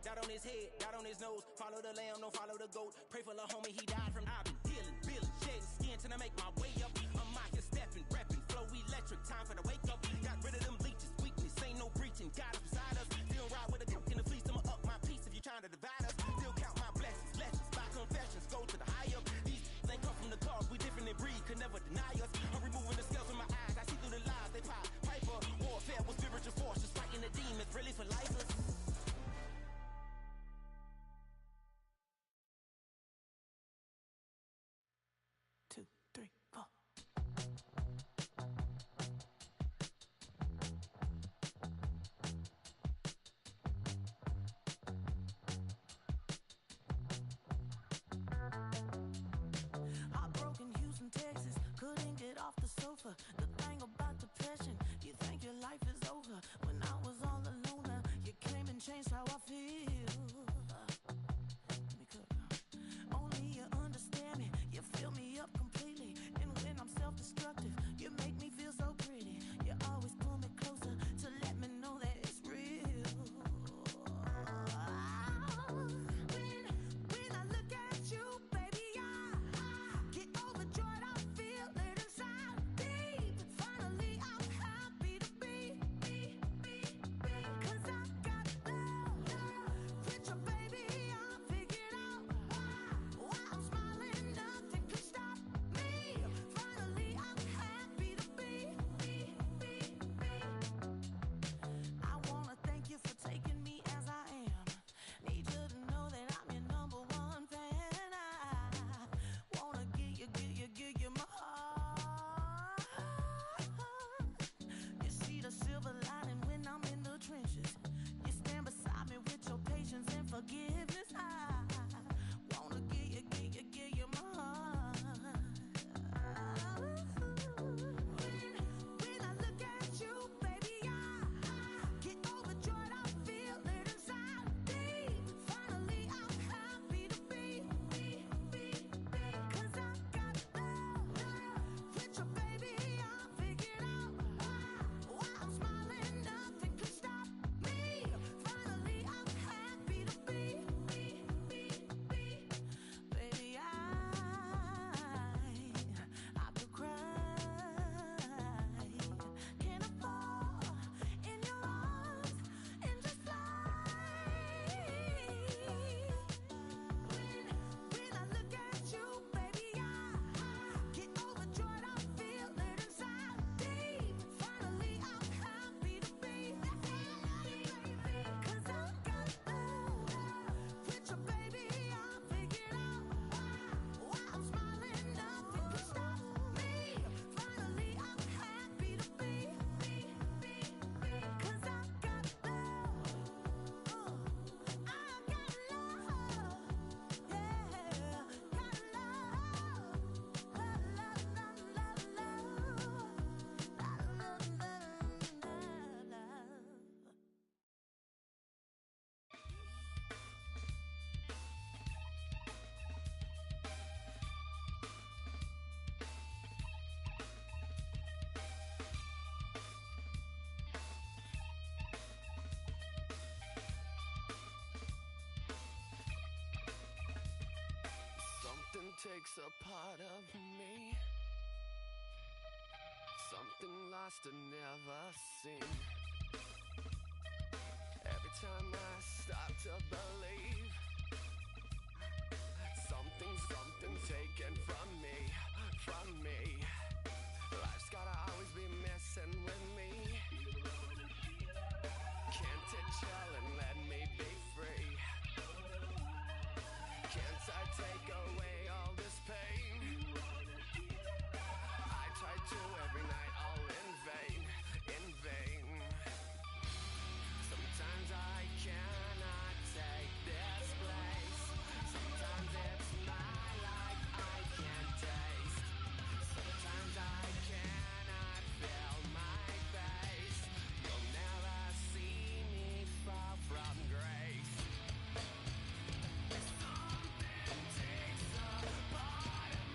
[SPEAKER 6] Dot on his head, dot on his nose. Follow the lamb, don't follow the goat. Pray for the homie, he died from. I've been dealing, billing, shedding skin till I make my way up. I'm out here stepping, repping, flow electric, time for the wake up. Got rid of them leeches, weakness, ain't no breaching. God is beside us. Still ride with a in the fleece, I'ma up my piece if you trying to divide us. Still count my blessings, lessons, my confessions, go to the high up. These they come from the cause, we different in breed, could never deny us. I'm removing the scales from my eyes, I see through the lies they pop. Piper, warfare with spiritual forces, fighting the demons, really for lifers. Two, three, four.
[SPEAKER 7] Heartbroken Houston, Texas, couldn't get off the sofa. The thing about depression, you think your life is over. When I was all alone, you came and changed how I feel. Let me cook. Only you understand me, you fill me up completely. And when I'm self-destructive, you make me feel so pretty. You always pull me closer to let me know that it's real. When I look at you, baby, I get overjoyed. I feel it inside deep. Finally, I'm happy to be. 'Cause I got love.
[SPEAKER 8] takes a part of me. Something lost and never seen. Every time I start to believe, something's taken from me. Life's gotta always be messing with me. Can't it chill and let me be free? Can't I take away all this pain? I try to every night, all in vain. Sometimes I cannot take this place. Sometimes it's my life I can't taste. Sometimes I cannot feel my face. You'll never see me fall from grace. Something takes a part of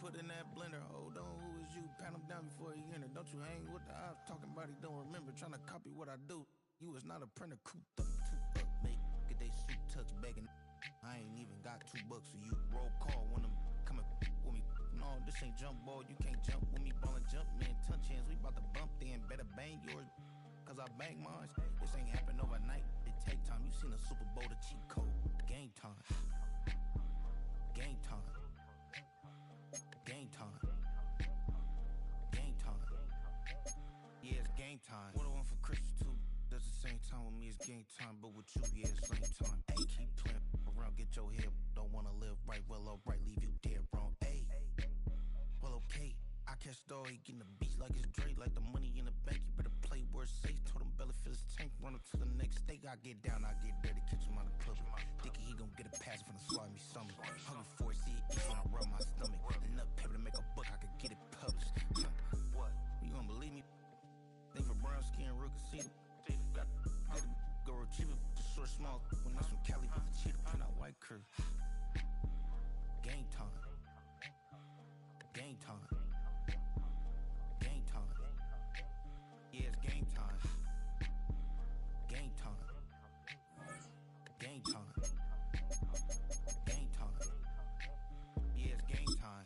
[SPEAKER 9] put in that blender. Hold on, who is you? Pat him down before he enter. Don't you hang with the ops talking about he don't remember. Trying to copy what I do. You is not a printer, cooped up, too up, make get they suit tucks begging. I ain't even got $2, so you roll call when I'm coming with me. No, this ain't jump ball, you can't jump with me. Ballin' jump, man, touch hands, we bout to bump then. Better bang yours, cause I bang mine. This ain't happen overnight, it take time. You seen a Super Bowl, the cheat code. Game time. Game time. Game time. Game time. Yeah, it's game time. What I want for Christmas too? Does the same time with me, it's game time, but with you, yeah, it's same time. Hey, keep playing around, get your head. Don't wanna live right, well, alright, leave you dead wrong. Hey, well, okay. I catch the dog, he getting the beats like it's Dre, like the money in the bank. You better play where it's safe. Told him Bella fill his tank, run up to the next stake. I get down, I get dirty, catch him on the public. Thinking he gon' get a pass from the slime me something. Hungry for it, see it eat when I rub my stomach. Enough paper to make a book, I could get it published. What? You don't believe me? Think for brown skin, real can see them. Got go retrieve it, just short, small. When that's from Cali, but the cheetah print out white curve. Game time. Game time. Game time. Yeah, it's game time. Game time. Game time. Game time. Yeah, it's game time.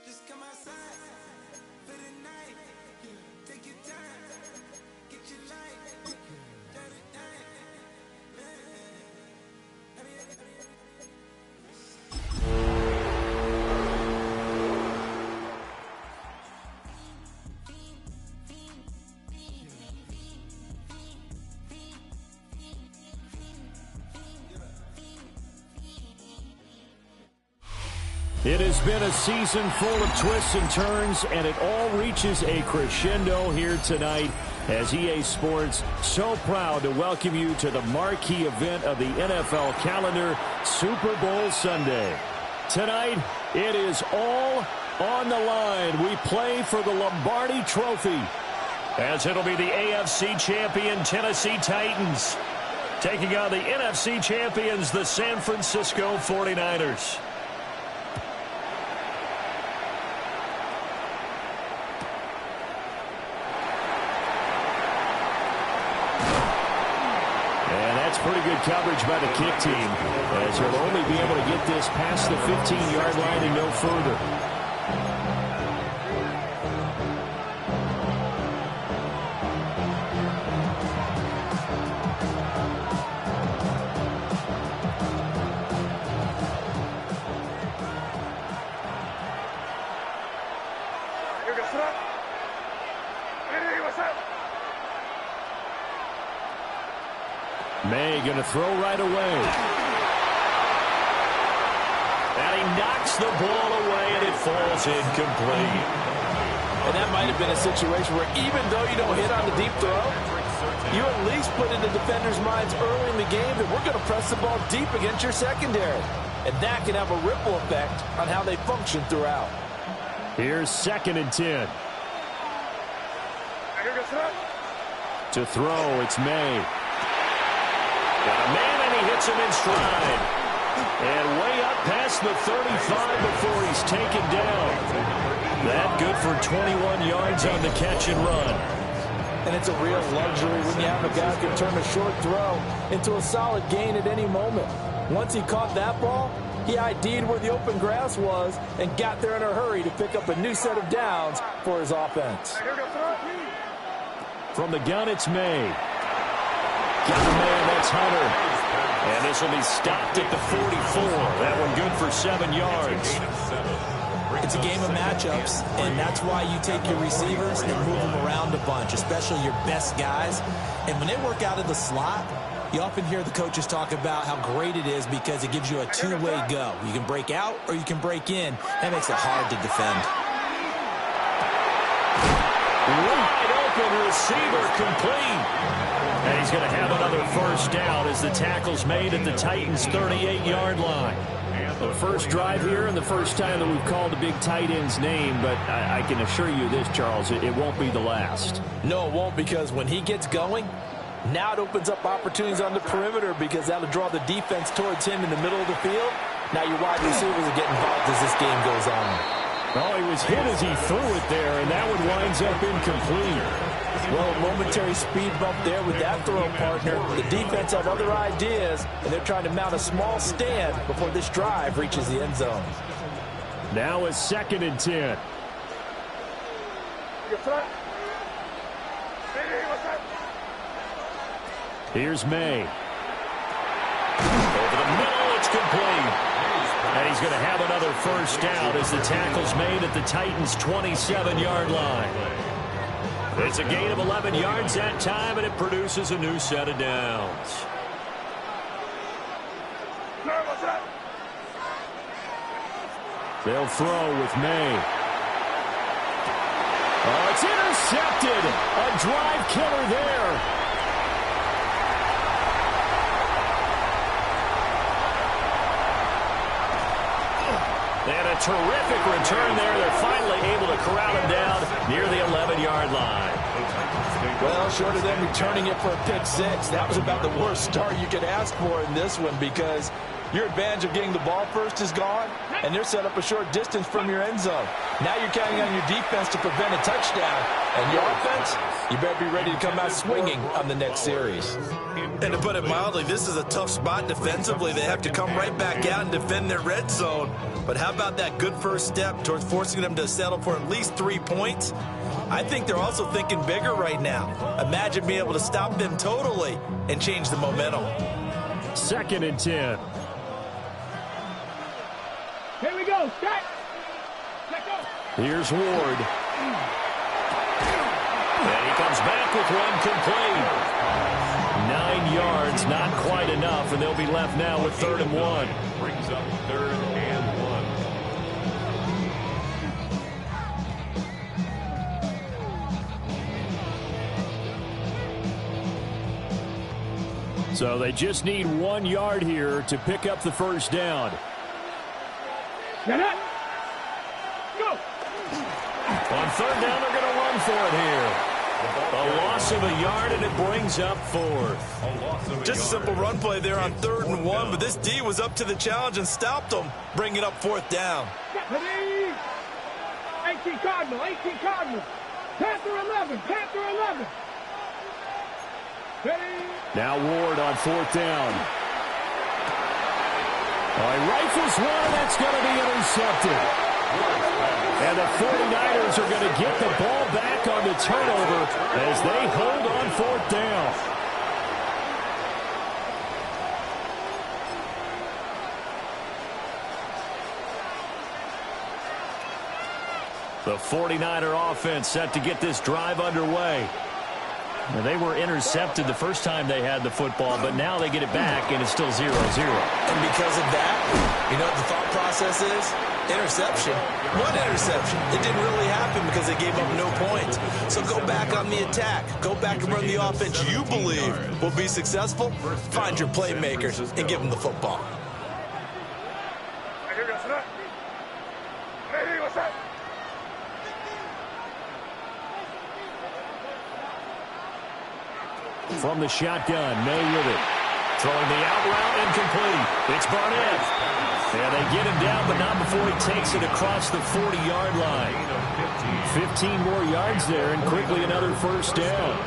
[SPEAKER 8] Just come outside for the night. Take your time, get your life. Dirty night.
[SPEAKER 10] It has been a season full of twists and turns, and it all reaches a crescendo here tonight as EA Sports so proud to welcome you to the marquee event of the NFL calendar, Super Bowl Sunday. Tonight, it is all on the line. We play for the Lombardi Trophy, as it'll be the AFC champion Tennessee Titans taking on the NFC champions, the San Francisco 49ers. Pretty good coverage by the kick team, as he'll only be able to get this past the 15-yard line and no further. May going to throw right away. And he knocks the ball away, and it falls incomplete.
[SPEAKER 11] And that might have been a situation where even though you don't hit on the deep throw, you at least put in the defenders' minds early in the game that we're going to press the ball deep against your secondary. And that can have a ripple effect on how they function throughout.
[SPEAKER 10] Here's 2nd and 10. To throw, it's May. Got a man, and he hits him in stride. And way up past the 35 before he's taken down. That good for 21 yards on the catch and run.
[SPEAKER 11] And it's a real luxury when you have a guy who can turn a short throw into a solid gain at any moment. Once he caught that ball, he ID'd where the open grass was and got there in a hurry to pick up a new set of downs for his offense.
[SPEAKER 10] From the gun, it's May. Got a man, that's Hunter. And this will be stopped at the 44. That one good for 7 yards.
[SPEAKER 12] It's a game of matchups, and that's why you take your receivers and move them around a bunch, especially your best guys. And when they work out of the slot, you often hear the coaches talk about how great it is because it gives you a two-way go. You can break out or you can break in. That makes it hard to defend.
[SPEAKER 10] Wide open receiver complete. And he's going to have another first down as the tackle's made at the Titans' 38-yard line. The first drive here and the first time that we've called a big tight end's name, but I can assure you this, Charles, it won't be the last.
[SPEAKER 11] No, it won't, because when he gets going, now it opens up opportunities on the perimeter because that'll draw the defense towards him in the middle of the field. Now your wide receivers will get involved as this game goes on.
[SPEAKER 10] Oh, he was hit as he threw it there, and that one winds up incomplete.
[SPEAKER 11] Well, a momentary speed bump there with that throw partner. The defense have other ideas, and they're trying to mount a small stand before this drive reaches the end zone.
[SPEAKER 10] Now it's 2nd and 10. Here's May. Over the middle, it's complete. And he's going to have another first down as the tackle's made at the Titans' 27-yard line. It's a gain of 11 yards that time, and it produces a new set of downs. They'll throw with May. Oh, it's intercepted. A drive killer there. And a terrific return there. They're finally able to corral him down near the 11-yard line.
[SPEAKER 11] Well, short of them returning it for a pick six, that was about the worst start you could ask for in this one because your advantage of getting the ball first is gone, and they're set up a short distance from your end zone. Now you're counting on your defense to prevent a touchdown, and your offense, you better be ready to come out swinging on the next series.
[SPEAKER 12] And to put it mildly, this is a tough spot defensively. They have to come right back out and defend their red zone. But how about that good first step towards forcing them to settle for at least 3 points? I think they're also thinking bigger right now. Imagine being able to stop them totally and change the momentum.
[SPEAKER 10] 2nd and 10.
[SPEAKER 5] Here we go. Set. Let go.
[SPEAKER 10] Here's Ward. And he comes back with one complete. 9 yards, not quite enough, and they'll be left now with 3rd and 1.
[SPEAKER 3] Brings up 3rd and
[SPEAKER 10] 1. So they just need 1 yard here to pick up the first down.
[SPEAKER 5] Get up. Go.
[SPEAKER 10] On 3rd down, they're going to run for it here. A loss of a yard, and it brings up 4th.
[SPEAKER 12] Just a simple run play there on 3rd and 1, but this D was up to the challenge and stopped them, bringing up 4th down.
[SPEAKER 5] 18 Cardinal, 18 Cardinal. Panther 11, Panther 11.
[SPEAKER 10] Now Ward on 4th down. He rifles one, that's going to be intercepted. And the 49ers are going to get the ball back on the turnover as they hold on 4th down. The 49er offense set to get this drive underway. Now, they were intercepted the first time they had the football, but now they get it back, and it's still 0-0.
[SPEAKER 12] And because of that, you know what the thought process is? Interception. One interception. It didn't really happen because they gave up no points. So go back on the attack. Go back and run the offense you believe will be successful. Find your playmakers and give them the football.
[SPEAKER 10] From the shotgun, May with it. Throwing the out route, incomplete. It's Barnett. And they get him down, but not before he takes it across the 40-yard line. 15 more yards there, and quickly another first down.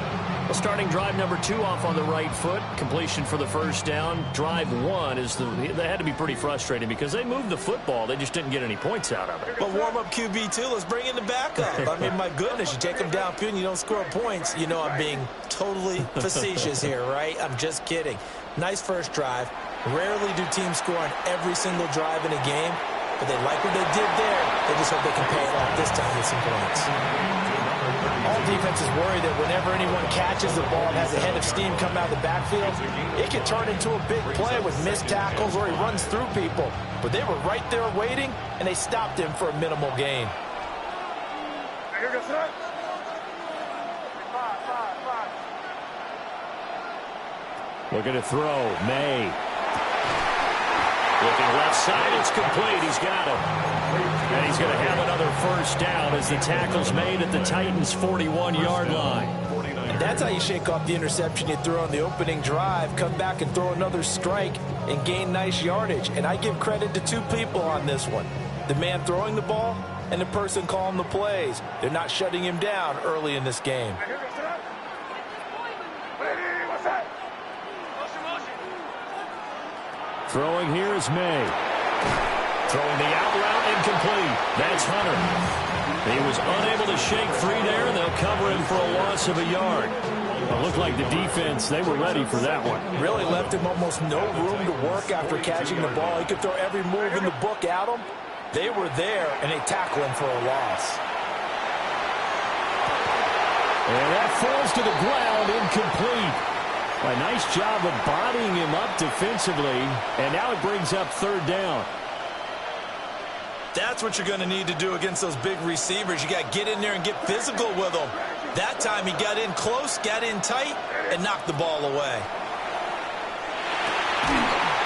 [SPEAKER 10] Well, starting drive number 2 off on the right foot. Completion for the first down. Drive 1 is they had to be pretty frustrating because they moved the football. They just didn't get any points out of it.
[SPEAKER 12] Well, warm up QB too. Let's bring in the backup. I mean, my goodness, you take them downfield and you don't score points. You know I'm being totally facetious here, right? I'm just kidding. Nice first drive. Rarely do teams score on every single drive in a game, but they like what they did there. They just hope they can pay it off this time with some points.
[SPEAKER 11] All defenses worry that whenever anyone catches the ball and has a head of steam come out of the backfield, it can turn into a big play with missed tackles or he runs through people. But they were right there waiting, and they stopped him for a minimal gain.
[SPEAKER 10] Looking to throw. May. Looking left side, it's complete. He's got him. And he's going to have another first down as the tackle's made at the Titans' 41-yard line.
[SPEAKER 12] And that's how you shake off the interception you threw on the opening drive, come back and throw another strike and gain nice yardage. And I give credit to two people on this one. The man throwing the ball and the person calling the plays. They're not shutting him down early in this game.
[SPEAKER 10] Throwing here is May. Throwing the out route incomplete. That's Hunter. He was unable to shake free there, and they'll cover him for a loss of a yard. It looked like the defense, they were ready for that one.
[SPEAKER 12] Really left him almost no room to work after catching the ball. He could throw every move in the book at him. They were there, and they tackle him for a loss.
[SPEAKER 10] And that falls to the ground, incomplete. A nice job of bodying him up defensively, and now it brings up third down.
[SPEAKER 12] That's what you're going to need to do against those big receivers. You got to get in there and get physical with them. That time he got in close, got in tight, and knocked the ball away.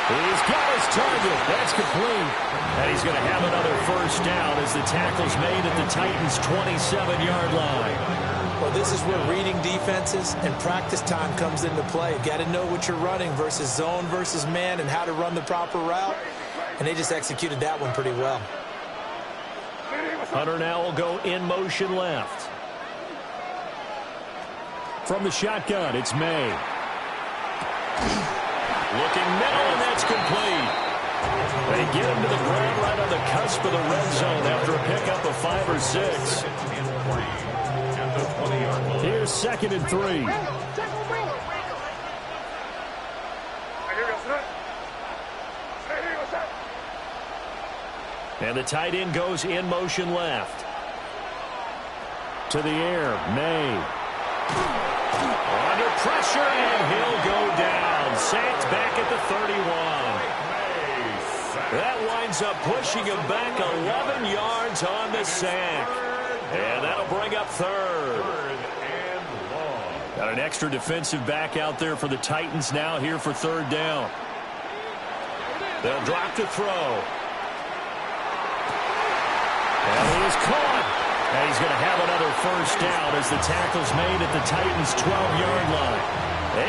[SPEAKER 10] He's got his target. That's complete. And he's going to have another first down as the tackle's made at the Titans' 27-yard line.
[SPEAKER 12] Well, this is where reading defenses and practice time comes into play. You've got to know what you're running versus zone versus man and how to run the proper route. And they just executed that one pretty well.
[SPEAKER 10] Hunter now will go in motion left. From the shotgun, it's May. Looking middle, and that's complete. They get him to the ground right on the cusp of the red zone after a pickup of 5 or 6. Here's 2nd and 3. And the tight end goes in motion left. To the air, May. Under pressure, and he'll go down. Sacked back at the 31. That winds up pushing him back 11 yards on the sack. And that'll bring up third. Got an extra defensive back out there for the Titans now here for third down. They'll drop to throw. And he is caught. And he's going to have another first down as the tackle's made at the Titans' 12-yard line.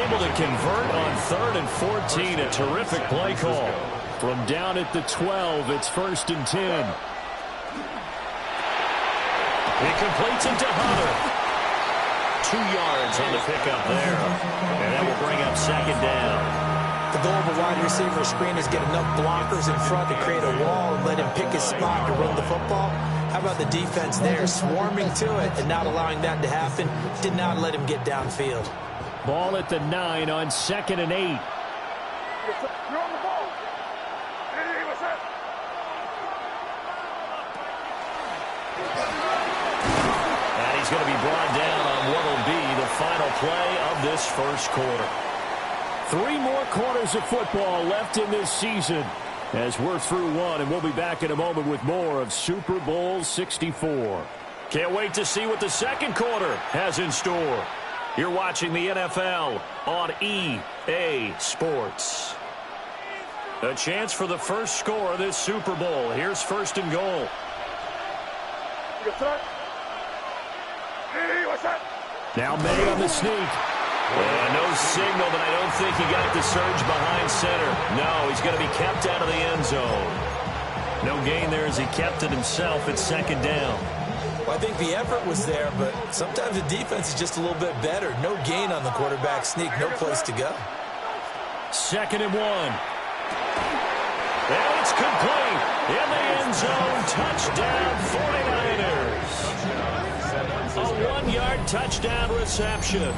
[SPEAKER 10] Able to convert on 3rd and 14. A terrific play call. From down at the 12, it's 1st and 10. He completes it to Hunter. 2 yards on the pickup there. And that will bring up 2nd down.
[SPEAKER 12] The goal of a wide receiver screen is get enough blockers in front to create a wall and let him pick his spot to run the football. How about the defense there, swarming to it and not allowing that to happen? Did not let him get downfield.
[SPEAKER 10] Ball at the 9 on 2nd and 8.
[SPEAKER 2] You're on the ball. What's that?
[SPEAKER 10] And he's going to be brought down on what will be the final play of this first quarter. 3 more quarters of football left in this season as we're through one, and we'll be back in a moment with more of Super Bowl 64. Can't wait to see what the second quarter has in store. You're watching the NFL on EA Sports. A chance for the first score of this Super Bowl. Here's 1st and goal. Now May on the sneak. And no signal, but I don't think he got the surge behind center. No, he's going to be kept out of the end zone. No gain there as he kept it himself at 2nd down.
[SPEAKER 12] Well, I think the effort was there, but sometimes the defense is just a little bit better. No gain on the quarterback sneak, no place to go.
[SPEAKER 10] 2nd and 1. And it's complete. In the end zone, touchdown 49ers. A 1-yard touchdown reception.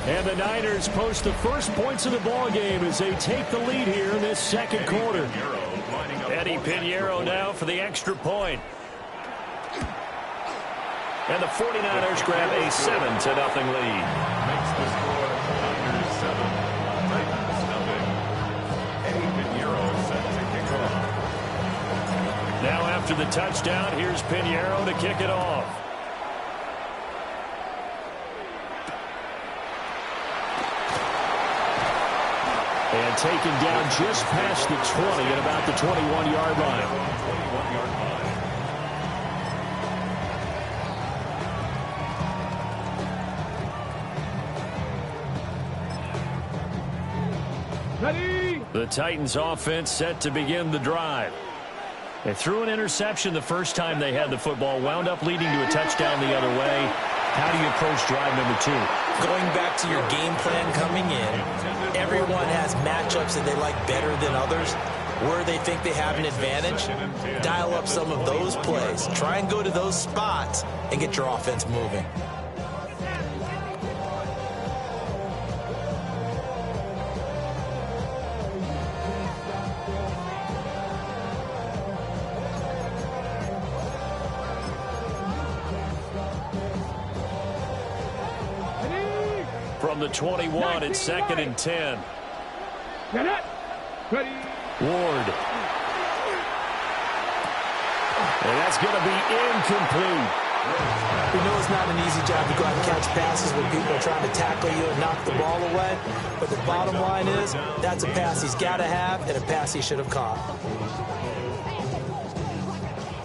[SPEAKER 10] And the Niners post the first points of the ball game as they take the lead here in this second quarter. Eddie Pinheiro now for the extra point. And the 49ers grab a 7-0 lead.
[SPEAKER 3] Makes the score Niners 7, Titans nothing. Eddie Pinheiro set to kick off.
[SPEAKER 10] Now after the touchdown, here's Pinheiro to kick it off. And And taken down just past the 20 at about the 21-yard line.
[SPEAKER 5] Ready?
[SPEAKER 10] The Titans offense set to begin the drive. They threw an interception the first time they had the football, wound up leading to a touchdown the other way. How do you approach drive number 2?
[SPEAKER 12] Going back to your game plan coming in, everyone has matchups that they like better than others. Where they think they have an advantage, dial up some of those plays. Try and go to those spots and get your offense moving.
[SPEAKER 10] From the 21, it's 2nd and 10.
[SPEAKER 5] Get it. Ready?
[SPEAKER 10] Ward. And that's going to be incomplete.
[SPEAKER 12] We know it's not an easy job to go out and catch passes when people are trying to tackle you and knock the ball away. But the bottom line is, that's a pass he's got to have and a pass he should have caught.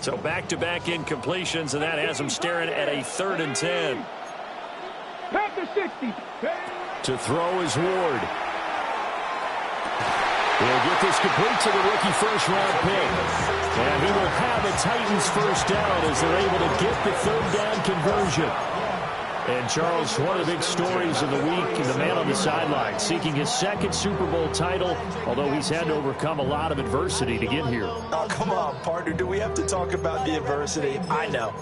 [SPEAKER 10] So back-to-back incompletions, and that has him staring at a 3rd and 10.
[SPEAKER 5] Panther 60.
[SPEAKER 10] To throw is Ward. He'll get this complete to the rookie first-round pick. And he will have a Titans first down as they're able to get the 3rd down conversion. And, Charles, one of the big stories of the week, the man on the sideline, seeking his 2nd Super Bowl title, although he's had to overcome a lot of adversity to get here.
[SPEAKER 12] Oh, come on, partner. Do we have to talk about the adversity? I know.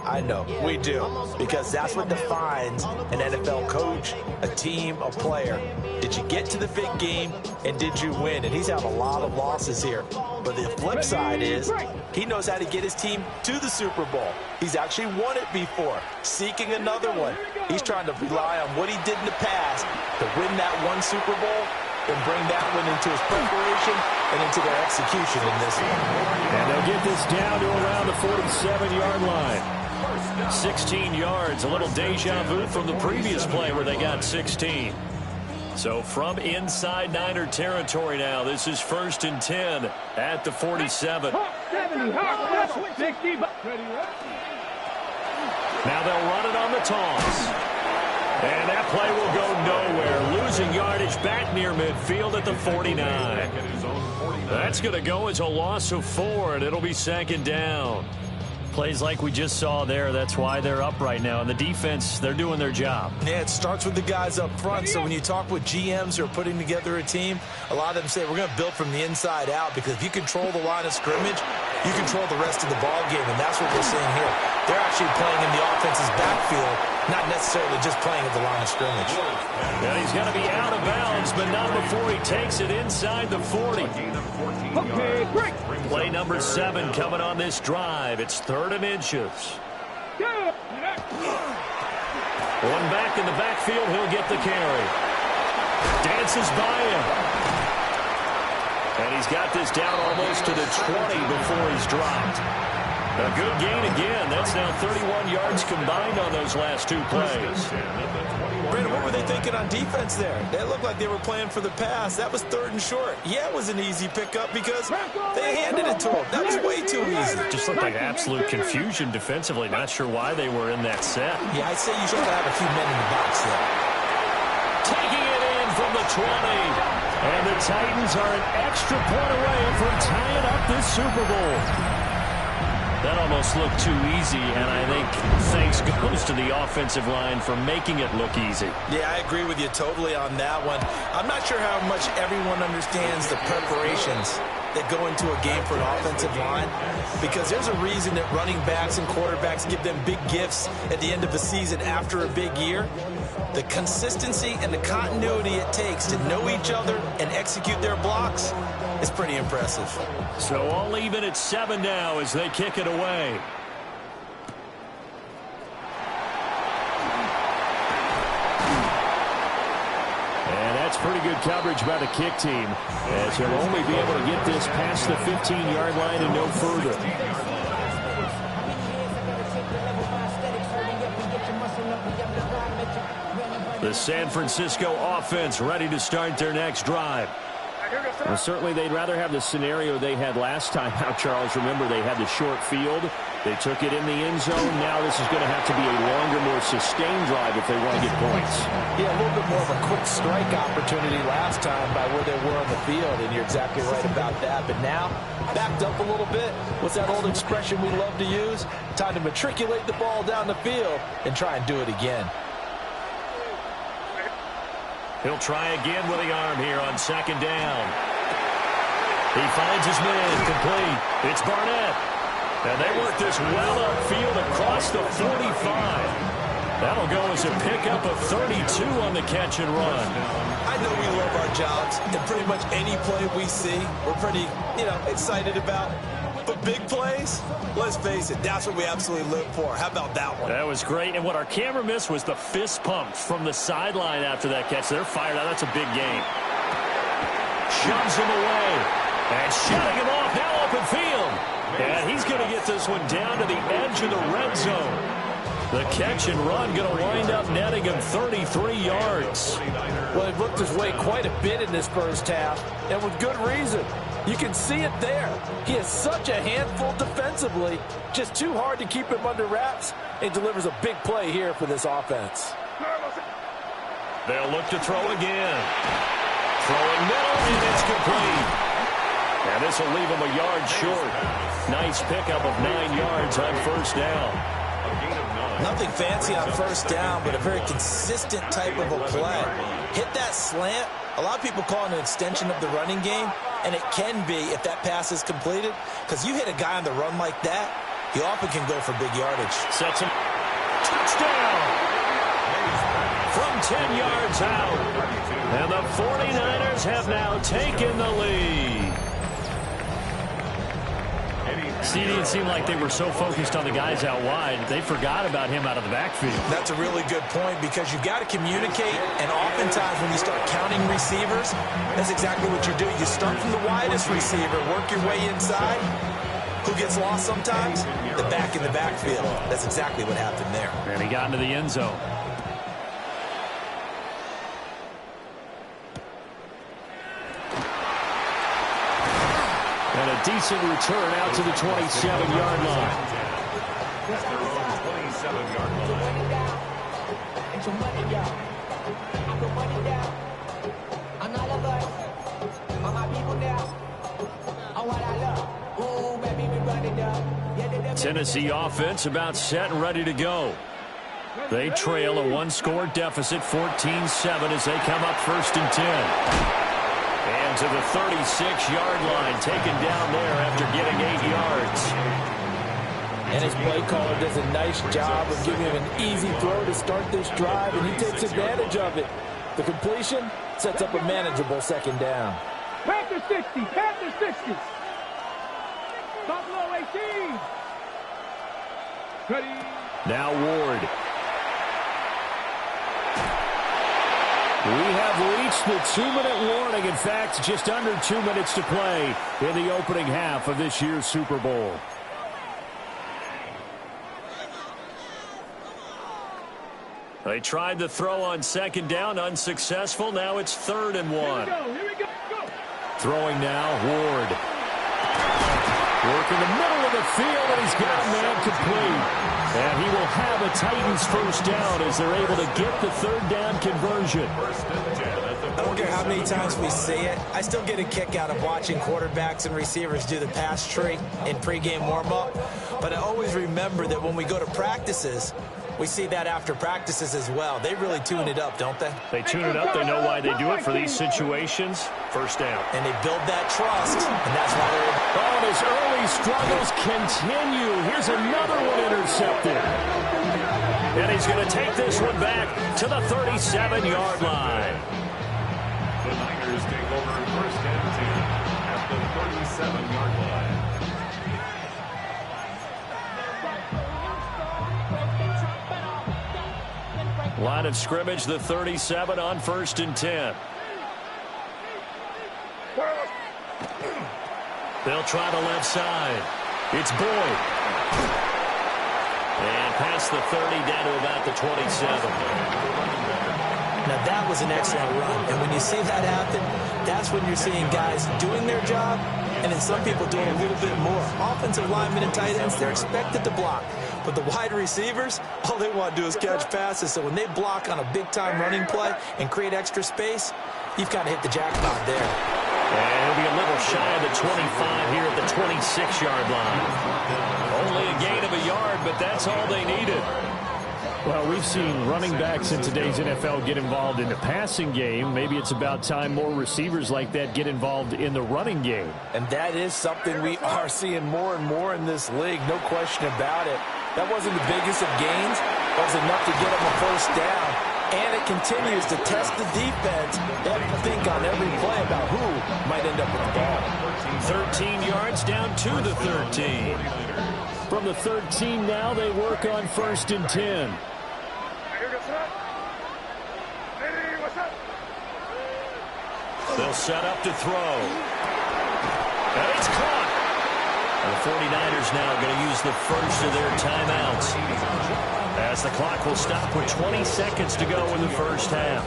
[SPEAKER 12] We do. Because that's what defines an NFL coach, a team, a player. Did you get to the big game, and did you win? And he's had a lot of losses here. But the flip side is he knows how to get his team to the Super Bowl. He's actually won it before, seeking another one. He's trying to rely on what he did in the past to win that one Super Bowl and bring that one into his preparation and into their execution in this one.
[SPEAKER 10] And they'll get this down to around the 47-yard line. 16 yards, a little deja vu from the previous play where they got 16. So from inside Niner territory now, this is 1st and 10 at the 47.
[SPEAKER 5] 70, 60.
[SPEAKER 10] Now they'll run it on the toss. And that play will go nowhere. Losing yardage back near midfield at the 49. That's going to go as a loss of 4, and it'll be 2nd down. Plays like we just saw there, that's why they're up right now. And the defense, they're doing their job.
[SPEAKER 12] Yeah, it starts with the guys up front. So when you talk with GMs who are putting together a team, a lot of them say we're going to build from the inside out, because if you control the line of scrimmage, you control the rest of the ball game, and that's what we're seeing here. They're actually playing in the offense's backfield, not necessarily just playing at the line of scrimmage.
[SPEAKER 10] And he's going to be out of bounds, but not before he takes it inside the 40.
[SPEAKER 5] Okay, break.
[SPEAKER 10] Play number 7 coming on this drive. It's 3rd and inches. One back in the backfield, he'll get the carry. Dances by him. And he's got this down almost to the 20 before he's dropped. A good gain again. That's now 31 yards combined on those last 2 plays.
[SPEAKER 12] Brandon, what were they thinking on defense there? They looked like they were playing for the pass. That was 3rd and short. Yeah, it was an easy pickup because they handed it to him. That was way too easy.
[SPEAKER 10] Just looked like absolute confusion defensively. Not sure why they were in that set.
[SPEAKER 12] Yeah, I'd say you should have a few men in the box there.
[SPEAKER 10] Taking it in from the 20. And the Titans are an extra point away from tying up this Super Bowl. That almost looked too easy, and I think thanks goes to the offensive line for making it look easy.
[SPEAKER 12] Yeah, I agree with you totally on that one. I'm not sure how much everyone understands the preparations that go into a game for an offensive line, because there's a reason that running backs and quarterbacks give them big gifts at the end of the season after a big year. The consistency and the continuity it takes to know each other and execute their blocks is pretty impressive.
[SPEAKER 10] So all even at 7 now as they kick it away. And that's pretty good coverage by the kick team, as he'll only be able to get this past the 15-yard line and no further. The San Francisco offense ready to start their next drive. Well, certainly they'd rather have the scenario they had last time out, Charles. Remember, they had the short field. They took it in the end zone. Now this is going to have to be a longer, more sustained drive if they want to get points.
[SPEAKER 11] Yeah, a little bit more of a quick strike opportunity last time by where they were on the field, and you're exactly right about that. But now, backed up a little bit. What's that old expression we love to use? Time to matriculate the ball down the field and try and do it again.
[SPEAKER 10] He'll try again with the arm here on second down. He finds his man complete. It's Barnett. And they work this well upfield across the 45. That'll go as a pickup of 32 on the catch and run.
[SPEAKER 12] I know we love our jobs, and pretty much any play we see, we're pretty, excited about. But big plays, let's face it, that's what we absolutely live for. How about that one?
[SPEAKER 10] That was great. And what our camera missed was the fist pump from the sideline after that catch. They're fired out. That's a big game. Shoves him away. And shutting him off. Now open field. And he's going to get this one down to the edge of the red zone. The catch and run going to wind up netting him 33 yards.
[SPEAKER 11] Well, he looked his way quite a bit in this first half, and with good reason. You can see it there. He is such a handful defensively. Just too hard to keep him under wraps, and delivers a big play here for this offense.
[SPEAKER 10] They'll look to throw again. Throwing middle, and it's complete. And this will leave him a yard short. Nice pickup of 9 yards on first down.
[SPEAKER 12] Nothing fancy on first down, but a very consistent type of a play. Hit that slant. A lot of people call it an extension of the running game, and it can be if that pass is completed, because you hit a guy on the run like that, he often can go for big yardage.
[SPEAKER 10] Sets him. Touchdown! From 10 yards out. And the 49ers have now taken the lead. See, it seemed like they were so focused on the guys out wide, they forgot about him out of the backfield.
[SPEAKER 12] That's a really good point, because you've got to communicate, and oftentimes when you start counting receivers, that's exactly what you do. You start from the widest receiver, work your way inside. Who gets lost sometimes? The back in the backfield. That's exactly what happened there.
[SPEAKER 10] And he got into the end zone. And a decent return out to the 27-yard line.
[SPEAKER 3] At their own 27-yard
[SPEAKER 10] line. Tennessee offense about set and ready to go. They trail a one-score deficit, 14-7, as they come up 1st and 10. And to the 36-yard line, taken down there after getting 8 yards.
[SPEAKER 11] And his play caller does a nice job of giving him an easy throw to start this drive, and he takes advantage of it. The completion sets up a manageable second down.
[SPEAKER 5] Panther 60, Panther 60. Buffalo 18. Ready.
[SPEAKER 10] Now Ward. We have reached the 2-minute warning. In fact, just under 2 minutes to play in the opening half of this year's Super Bowl. They tried the throw on second down, unsuccessful. Now it's 3rd and 1.
[SPEAKER 5] Here we go. Go.
[SPEAKER 10] Throwing now, Ward. Working the middle of the field, and he's got a man complete. And he will have a Titans first down as they're able to get the 3rd down conversion.
[SPEAKER 12] I don't care how many times we see it. I still get a kick out of watching quarterbacks and receivers do the pass tree in pregame warm-up. But I always remember that when we go to practices, we see that after practices as well. They really tune it up, don't they?
[SPEAKER 10] They tune it up. They know why they do it for these situations. First down.
[SPEAKER 12] And they build that trust, and that's why they're...
[SPEAKER 10] Oh, his early struggles continue. Here's another one intercepted. And he's going to take this one back to the 37-yard line.
[SPEAKER 3] The Niners take over 1st and 10 at the 37-yard line.
[SPEAKER 10] Line of scrimmage, the 37 on 1st and 10. They'll try the left side. It's Boyd. And past the 30 down to about the 27.
[SPEAKER 12] Now, that was an excellent run. And when you see that happen, that's when you're seeing guys doing their job and then some people doing a little bit more. Offensive linemen and tight ends, they're expected to block. But the wide receivers, all they want to do is catch passes. So when they block on a big-time running play and create extra space, you've got to hit the jackpot there.
[SPEAKER 10] And he'll be a little shy of the 25 here at the 26-yard line. Only a gain of a yard, but that's all they needed.
[SPEAKER 13] Well, we've seen running backs in today's NFL get involved in the passing game. Maybe it's about time more receivers like that get involved in the running game.
[SPEAKER 11] And that is something we are seeing more and more in this league, no question about it. That wasn't the biggest of gains. That was enough to get them a first down. And it continues to test the defense. They have to think on every play about who might end up with the ball.
[SPEAKER 10] 13 yards down to the 13.
[SPEAKER 13] From the 13 now, they work on 1st and 10.
[SPEAKER 10] They'll set up to throw. And it's caught. And the 49ers now going to use the first of their timeouts, as the clock will stop with 20 seconds to go in the first half.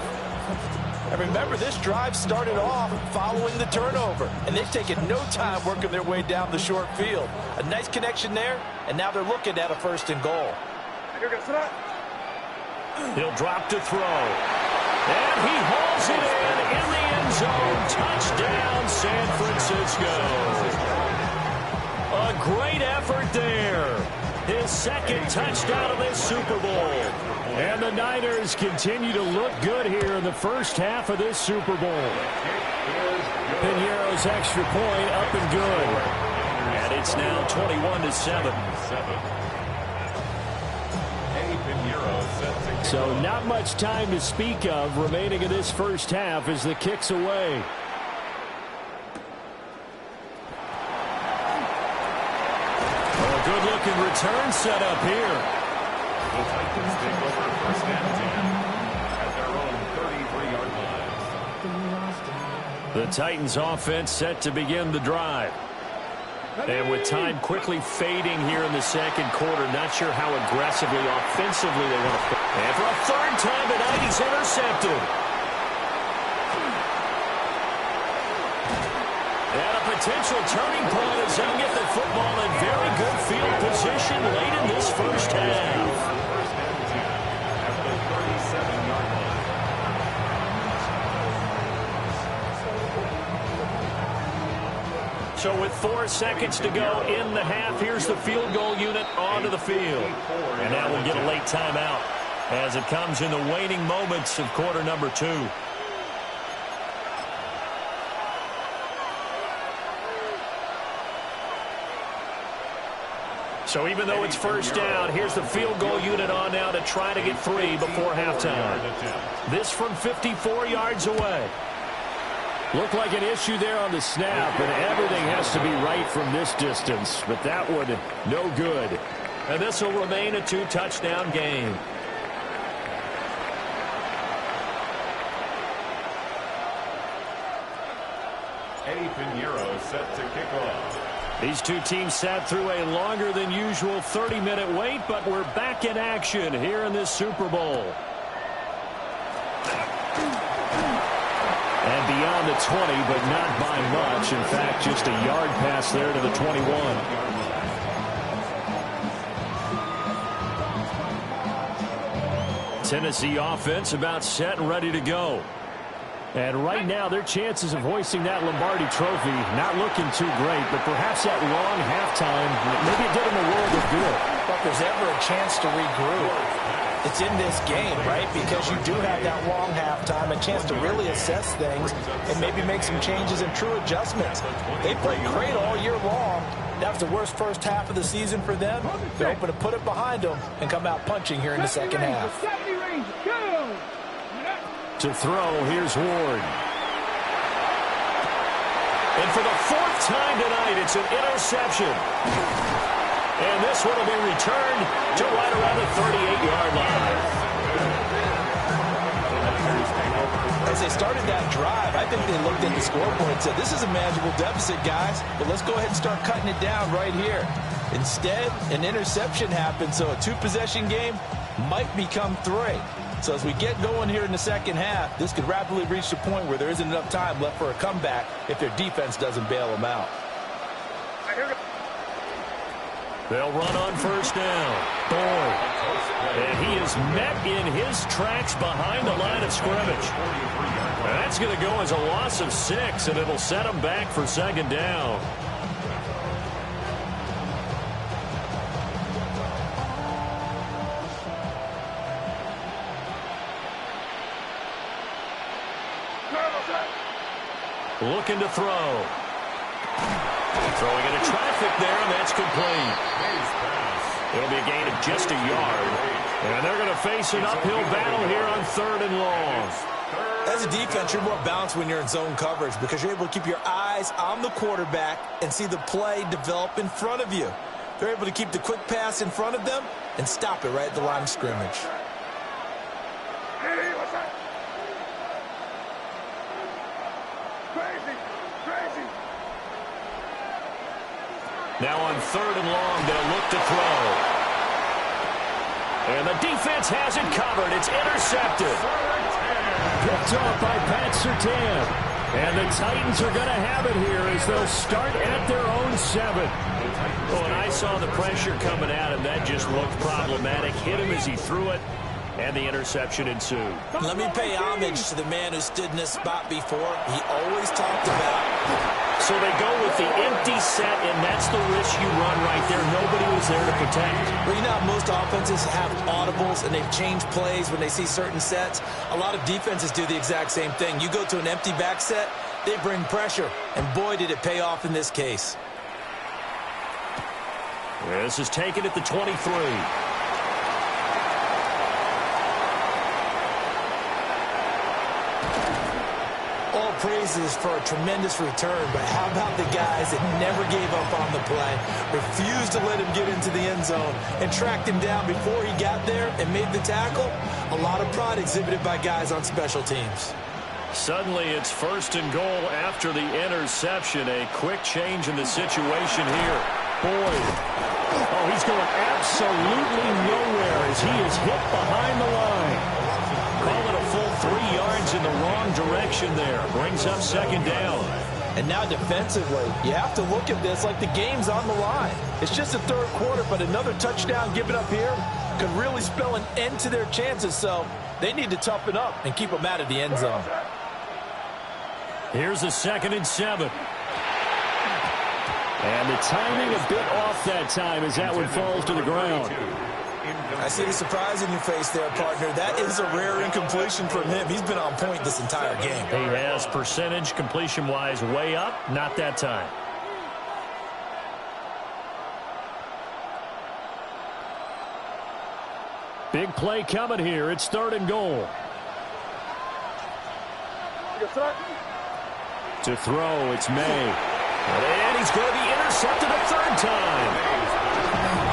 [SPEAKER 11] And remember, this drive started off following the turnover, and they've taken no time working their way down the short field. A nice connection there, and now they're looking at a 1st and goal.
[SPEAKER 10] He'll drop to throw. And he hauls it in the end zone. Touchdown, San Francisco. A great effort there. His second touchdown of this Super Bowl. And the Niners continue to look good here in the first half of this Super Bowl. Pinheiro's extra point up and good. And it's now 21-7.
[SPEAKER 13] So not much time to speak of remaining in this first half as the kick's away.
[SPEAKER 10] A good-looking return set up here.
[SPEAKER 3] The Titans take over 1st and 10 at their own 33-yard line.
[SPEAKER 10] The Titans offense set to begin the drive. And with time quickly fading here in the second quarter, not sure how aggressively, offensively they want to. And for a third time tonight, he's intercepted. And a potential turning point as they'll get the football in very good field position late in this first half. So with 4 seconds to go in the half, here's the field goal unit onto the field. And now we'll get a late timeout as it comes in the waning moments of quarter number 2. So even though it's first down, here's the field goal unit on now to try to get 3 before halftime. This from 54 yards away.
[SPEAKER 13] Looked like an issue there on the snap, and everything has to be right from this distance. But that one, no good.
[SPEAKER 10] And this will remain a 2-touchdown game.
[SPEAKER 3] Eddie Pinheiro set to kick off.
[SPEAKER 10] These two teams sat through a longer than usual 30-minute wait, but we're back in action here in this Super Bowl. And beyond the 20, but not by much. In fact, just a yard pass there to the 21. Tennessee offense about set and ready to go. And right now, their chances of hoisting that Lombardi trophy not looking too great, but perhaps that long halftime, maybe it did them a world of good.
[SPEAKER 11] But if there's ever a chance to regroup, it's in this game, right? Because you do have that long halftime, a chance to really assess things and maybe make some changes and true adjustments. They played great all year long. That was the worst first half of the season for them. They're hoping to put it behind them and come out punching here in the second half.
[SPEAKER 10] To throw, here's Ward. And for the 4th time tonight, it's an interception. And this one will be returned to right around the 38-yard line.
[SPEAKER 11] As they started that drive, I think they looked at the scoreboard and said, this is a manageable deficit, guys, but let's go ahead and start cutting it down right here. Instead, an interception happened, so a 2-possession game might become 3.
[SPEAKER 12] So as we get going here in the second half, this could rapidly reach the point where there isn't enough time left for a comeback if their defense doesn't bail them out.
[SPEAKER 10] They'll run on first down. Boyd. And he is met in his tracks behind the line of scrimmage. That's going to go as a loss of 6, and it'll set him back for second down. Looking to throw. Throwing into traffic there, and that's complete. It'll be a gain of just a yard. And they're going to face an uphill battle here on 3rd and long.
[SPEAKER 12] As a defense, you're more balanced when you're in zone coverage because you're able to keep your eyes on the quarterback and see the play develop in front of you. They're able to keep the quick pass in front of them and stop it right at the line of scrimmage.
[SPEAKER 10] Now on 3rd and long, they'll look to throw. And the defense has it covered. It's intercepted. Picked off by Pat Surtain. And the Titans are going to have it here as they'll start at their own 7. Oh, and I saw the pressure coming at him. That just looked problematic. Hit him as he threw it. And the interception ensued.
[SPEAKER 12] Let me pay homage to the man who stood in this spot before. He always talked about.
[SPEAKER 10] So they go with the empty set, and that's the risk you run right there. Nobody was there to protect.
[SPEAKER 12] Well, you know how most offenses have audibles, and they've changed plays when they see certain sets. A lot of defenses do the exact same thing. You go to an empty back set, they bring pressure, and boy, did it pay off in this case.
[SPEAKER 10] This is taken at the 23.
[SPEAKER 12] All praises for a tremendous return, but how about the guys that never gave up on the play, refused to let him get into the end zone, and tracked him down before he got there and made the tackle? A lot of pride exhibited by guys on special teams.
[SPEAKER 10] Suddenly it's 1st and goal after the interception. A quick change in the situation here. Boyd. Oh, he's going absolutely nowhere as he is hit behind the line. Call it a full 3 yards in the wrong direction there. Brings up second down.
[SPEAKER 12] And now defensively, you have to look at this like the game's on the line. It's just the 3rd quarter, but another touchdown given up here could really spell an end to their chances. So they need to toughen up and keep them out of the end zone.
[SPEAKER 10] Here's a 2nd and 7. And the timing a bit off that time as that one falls to the ground.
[SPEAKER 12] I see the surprise in your face there, partner. That is a rare incompletion from him. He's been on point this entire game.
[SPEAKER 10] He has percentage completion-wise way up. Not that time. Big play coming here. It's 3rd and goal. To throw, it's May. And he's going to be intercepted a 3rd time.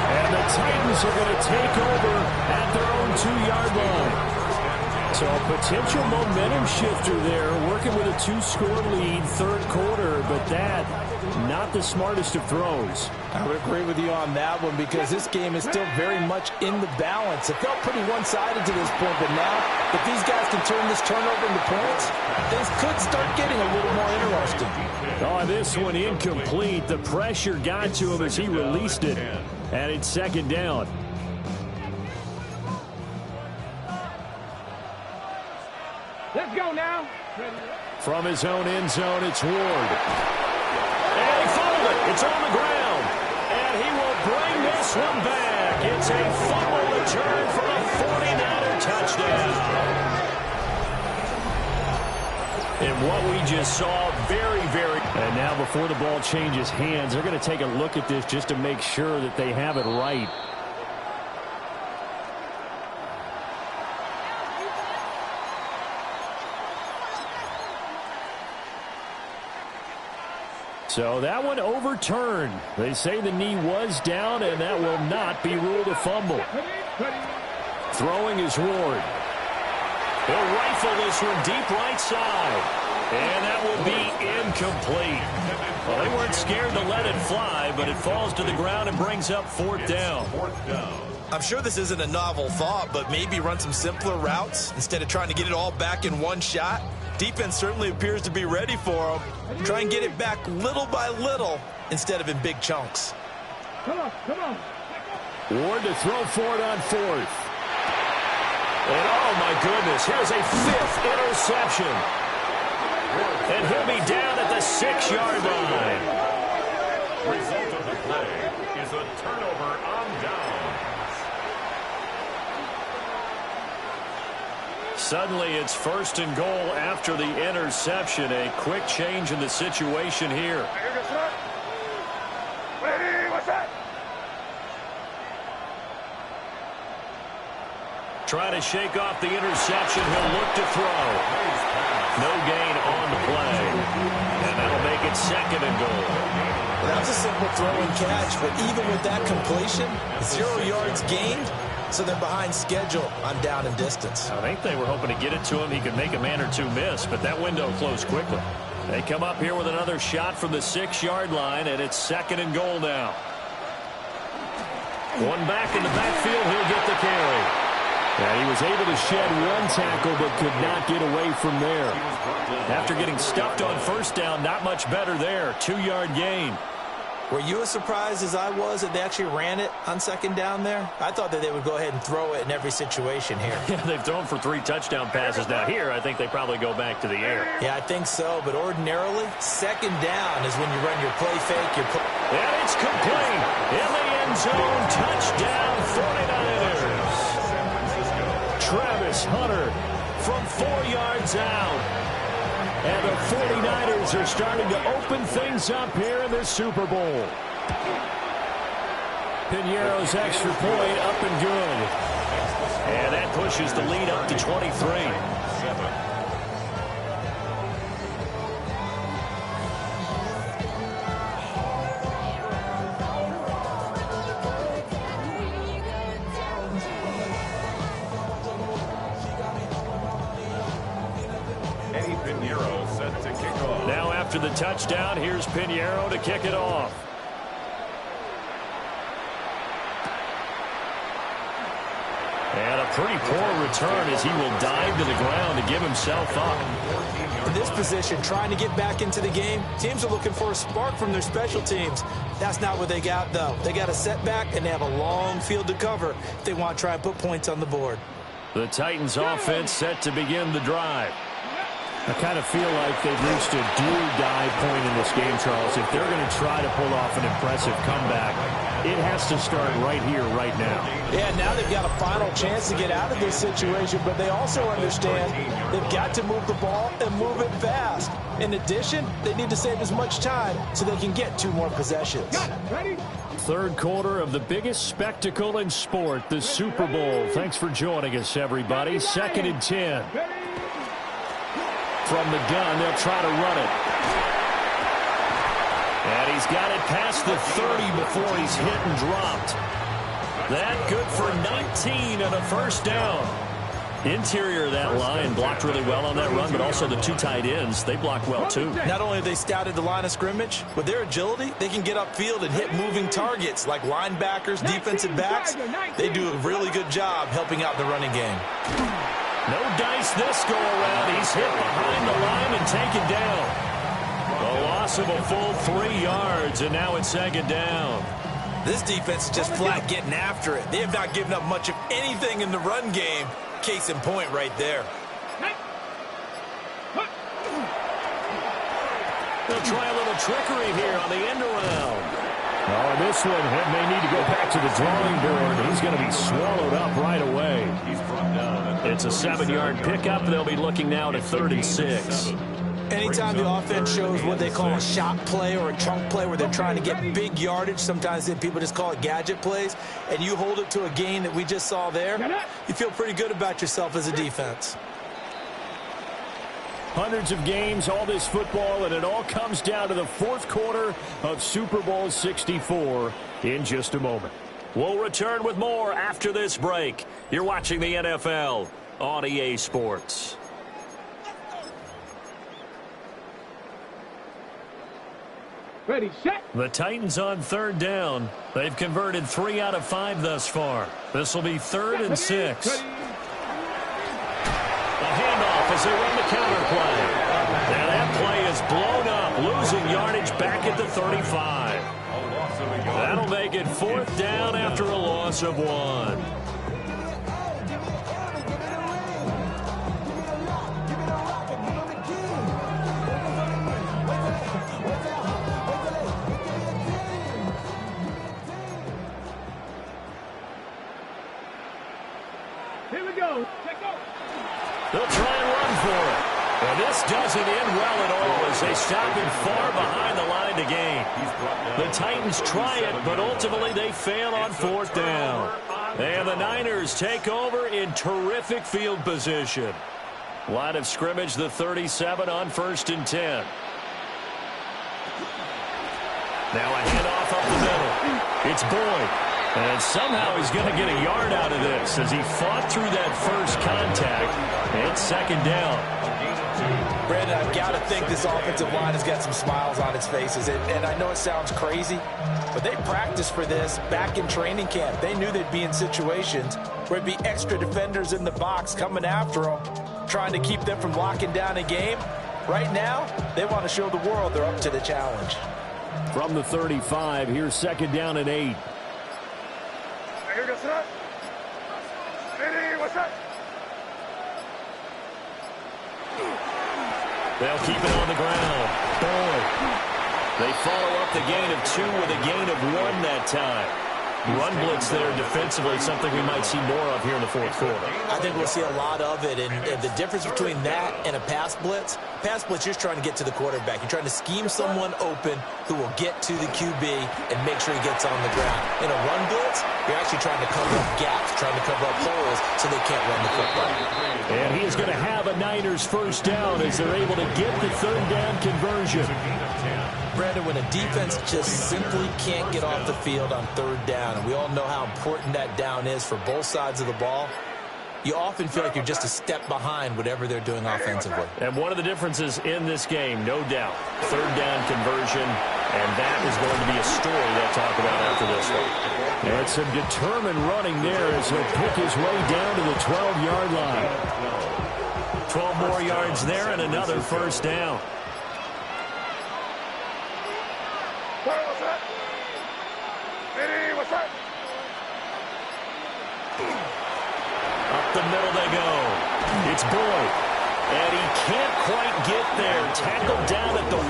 [SPEAKER 10] And the Titans are going to take over at their own 2-yard line. So a potential momentum shifter there, working with a 2-score lead, 3rd quarter, but that, not the smartest of throws.
[SPEAKER 12] I would agree with you on that one because this game is still very much in the balance. It felt pretty one-sided to this point, but now, if these guys can turn this turnover into points, things could start getting a little more interesting.
[SPEAKER 10] Oh, this one incomplete. The pressure got to him as he released it. And it's 2nd down.
[SPEAKER 5] Let's go now.
[SPEAKER 10] From his own end zone, it's Ward. And he fumbled it. It's on the ground. And he will bring this one back. It's a fumble return for a 49er touchdown. And what we just saw, very. And now before the ball changes hands, they're going to take a look at this just to make sure that they have it right. So that one overturned. They say the knee was down, and that will not be ruled a fumble. Throwing is Ward. He'll rifle this one deep right side. And that will be incomplete. Well, they weren't scared to let it fly, but it falls to the ground and brings up 4th down.
[SPEAKER 12] I'm sure this isn't a novel thought, but maybe run some simpler routes instead of trying to get it all back in one shot. Defense certainly appears to be ready for him. Try and get it back little by little instead of in big chunks.
[SPEAKER 5] Come on, come on.
[SPEAKER 10] Ward to throw for it on fourth. And oh my goodness, here's a fifth interception. And he'll be down at the 6-yard line.
[SPEAKER 3] Result of the play is a turnover on downs.
[SPEAKER 10] Suddenly it's first and goal after the interception. A quick change in the situation here.
[SPEAKER 2] Ready, what's that?
[SPEAKER 10] Trying to shake off the interception. He'll look to throw. No gain on the play. And that'll make it second and goal.
[SPEAKER 12] Well, that was a simple throw and catch, but even with that completion, 0 yards gained, so they're behind schedule on down and distance.
[SPEAKER 10] I think they were hoping to get it to him. He could make a man or two miss, but that window closed quickly. They come up here with another shot from the 6-yard line, and it's second and goal now. One back in the backfield, he'll get the carry. And he was able to shed one tackle but could not get away from there. After getting stuffed on first down, not much better there. 2-yard gain.
[SPEAKER 12] Were you as surprised as I was that they actually ran it on second down there? I thought that they would go ahead and throw it in every situation here.
[SPEAKER 10] Yeah, they've thrown for 3 touchdown passes. Now here, I think they probably go back to the air.
[SPEAKER 12] Yeah, I think so, but ordinarily, second down is when you run your play fake.
[SPEAKER 10] And it's complete. In the end zone, touchdown 49ers. Travis Hunter from 4 yards out. And the 49ers are starting to open things up here in the Super Bowl. Piñeiro's extra point up and good. And that pushes the lead up to 23. Now after the touchdown, here's Piñeiro to kick it off. And a pretty poor return as he will dive to the ground to give himself up.
[SPEAKER 12] In this position, trying to get back into the game, teams are looking for a spark from their special teams. That's not what they got, though. They got a setback, and they have a long field to cover if they want to try and put points on the board.
[SPEAKER 10] The Titans offense set to begin the drive.
[SPEAKER 13] I kind of feel like they've reached a do-or-die point in this game, Charles. If they're going to try to pull off an impressive comeback, it has to start right here, right now.
[SPEAKER 12] Yeah, now they've got a final chance to get out of this situation, but they also understand they've got to move the ball and move it fast. In addition, they need to save as much time so they can get 2 more possessions.
[SPEAKER 10] Third quarter of the biggest spectacle in sport, the Super Bowl. Thanks for joining us, everybody. 2nd and 10. From the gun, they'll try to run it. And he's got it past the 30 before he's hit and dropped. That good for 19 and a first down. Interior of that line blocked really well on that run, but also the 2 tight ends, they blocked well too.
[SPEAKER 12] Not only have they scouted the line of scrimmage, with their agility, they can get upfield and hit moving targets like linebackers, defensive backs. They do a really good job helping out the running game.
[SPEAKER 10] No dice this go around. He's hit behind the line and taken down. A loss of a full 3 yards, and now it's 2nd down.
[SPEAKER 12] This defense is just flat getting after it. They have not given up much of anything in the run game. Case in point right there.
[SPEAKER 10] They'll try a little trickery here on the end around.
[SPEAKER 13] Oh, this one may need to go back to the drawing board. He's going to be swallowed up right away.
[SPEAKER 10] It's a 7-yard pickup. They'll be looking now to 36.
[SPEAKER 12] Anytime the offense shows what they call a shot play or a chunk play where they're trying to get big yardage, sometimes people just call it gadget plays, and you hold it to a gain that we just saw there, you feel pretty good about yourself as a defense.
[SPEAKER 10] Hundreds of games, all this football, and it all comes down to the 4th quarter of Super Bowl 64 in just a moment. We'll return with more after this break. You're watching the NFL on EA Sports.
[SPEAKER 5] Ready, set.
[SPEAKER 10] The Titans on third down. They've converted 3 out of 5 thus far. This will be 3rd and 6. A handoff as they run the counter play. And that play is blown up, losing yardage back at the 35. That'll make it 4th down after a loss of 1.
[SPEAKER 5] Here we go. Take go.
[SPEAKER 10] They'll try and run for it. And this doesn't end well at all as they stop him far behind the line to gain. The Titans try it, but ultimately they fail on 4th down. And the Niners take over in terrific field position. Line of scrimmage, the 37 on 1st and 10. Now a handoff up the middle. It's Boyd. And somehow he's going to get a yard out of this as he fought through that first contact. And 2nd down.
[SPEAKER 12] Brandon, I've got to think this offensive line has got some smiles on its faces. And I know it sounds crazy, but they practiced for this back in training camp. They knew they'd be in situations where it'd be extra defenders in the box coming after them, trying to keep them from locking down a game. Right now, they want to show the world they're up to the challenge.
[SPEAKER 10] From the 35, here's 2nd down and 8.
[SPEAKER 2] Here goes that. Ready, what's that?
[SPEAKER 10] They'll keep it on the ground. Boyd. They follow up the gain of 2 with a gain of 1 that time. Run blitz there defensively, something we might see more of here in the 4th quarter.
[SPEAKER 12] I think we'll see a lot of it, and the difference between that and a pass blitz, you're just trying to get to the quarterback. You're trying to scheme someone open who will get to the QB and make sure he gets on the ground. In a run blitz, you're actually trying to cover up gaps, trying to cover up holes so they can't run the football.
[SPEAKER 10] And he is going to have a Niners 1st down as they're able to get the 3rd down conversion.
[SPEAKER 12] Brandon, when a defense just simply can't get off the field on 3rd down, and we all know how important that down is for both sides of the ball, you often feel like you're just a step behind whatever they're doing offensively.
[SPEAKER 10] And one of the differences in this game, no doubt, 3rd down conversion, and that is going to be a story they'll talk about after this one. And some determined running there as he'll pick his way down to the 12-yard line. 12 more yards there and another 1st down.
[SPEAKER 2] What's that? Ready, what's that?
[SPEAKER 10] Up the middle they go. It's Boyd. And he can't quite get there. Tackled down at the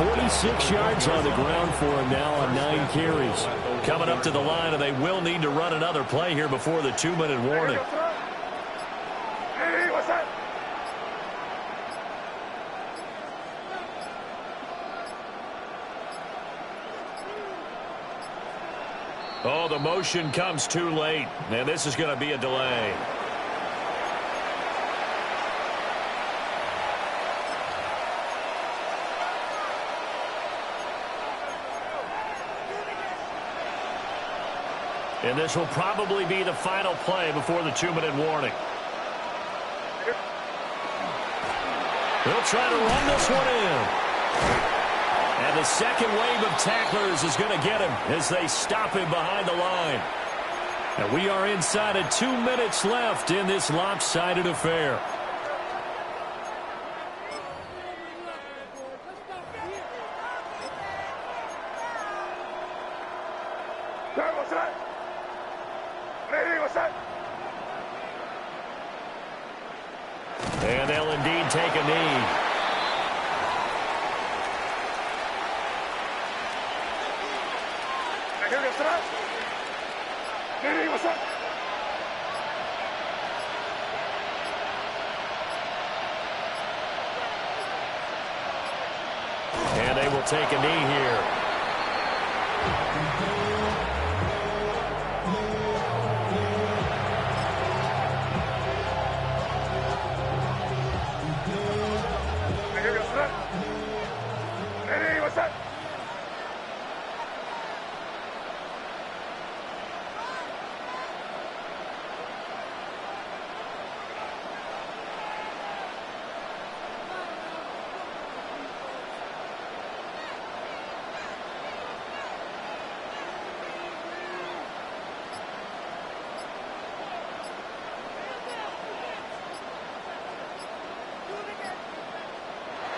[SPEAKER 10] 1. 46 yards on the ground for him now on 9 carries. Coming up to the line, and they will need to run another play here before the 2-minute warning.
[SPEAKER 2] Ready, what's that?
[SPEAKER 10] Oh, the motion comes too late, and this is going to be a delay. And this will probably be the final play before the 2-minute warning. They'll try to run this one in. And the second wave of tacklers is going to get him as they stop him behind the line. And we are inside of 2 minutes left in this lopsided affair.
[SPEAKER 2] What's that? Ready, what's that?
[SPEAKER 10] And they'll indeed take a knee.
[SPEAKER 2] Here goes that. Ready, what's that?
[SPEAKER 10] And they will take a knee here.
[SPEAKER 2] Here goes that. Ready, what's that?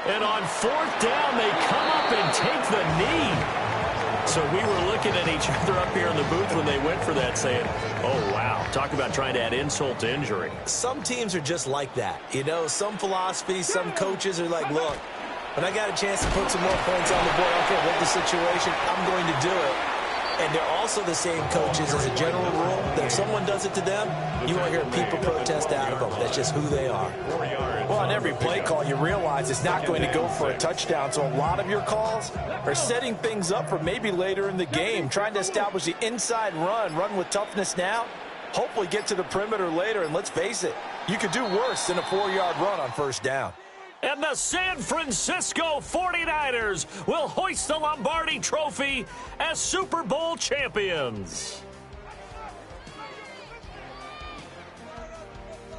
[SPEAKER 10] And on fourth down, they come up and take the knee. So we were looking at each other up here in the booth when they went for that saying, oh, wow, talk about trying to add insult to injury.
[SPEAKER 12] Some teams are just like that. You know, some philosophies, some coaches are like, look, when I got a chance to put some more points on the board, I don't care what the situation, I'm going to do it. And they're also the same coaches as a general rule that if someone does it to them, you won't hear people protest out of them. That's just who they are.
[SPEAKER 11] Well, on every play call, you realize it's not going to go for a touchdown. So a lot of your calls are setting things up for maybe later in the game, trying to establish the inside run with toughness now, hopefully get to the perimeter later. And let's face it, you could do worse than a 4-yard run on first down.
[SPEAKER 10] And the San Francisco 49ers will hoist the Lombardi Trophy as Super Bowl champions.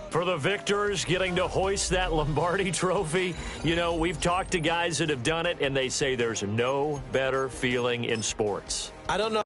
[SPEAKER 10] For the victors getting to hoist that Lombardi Trophy, you know, we've talked to guys that have done it, and they say there's no better feeling in sports.
[SPEAKER 12] I don't know.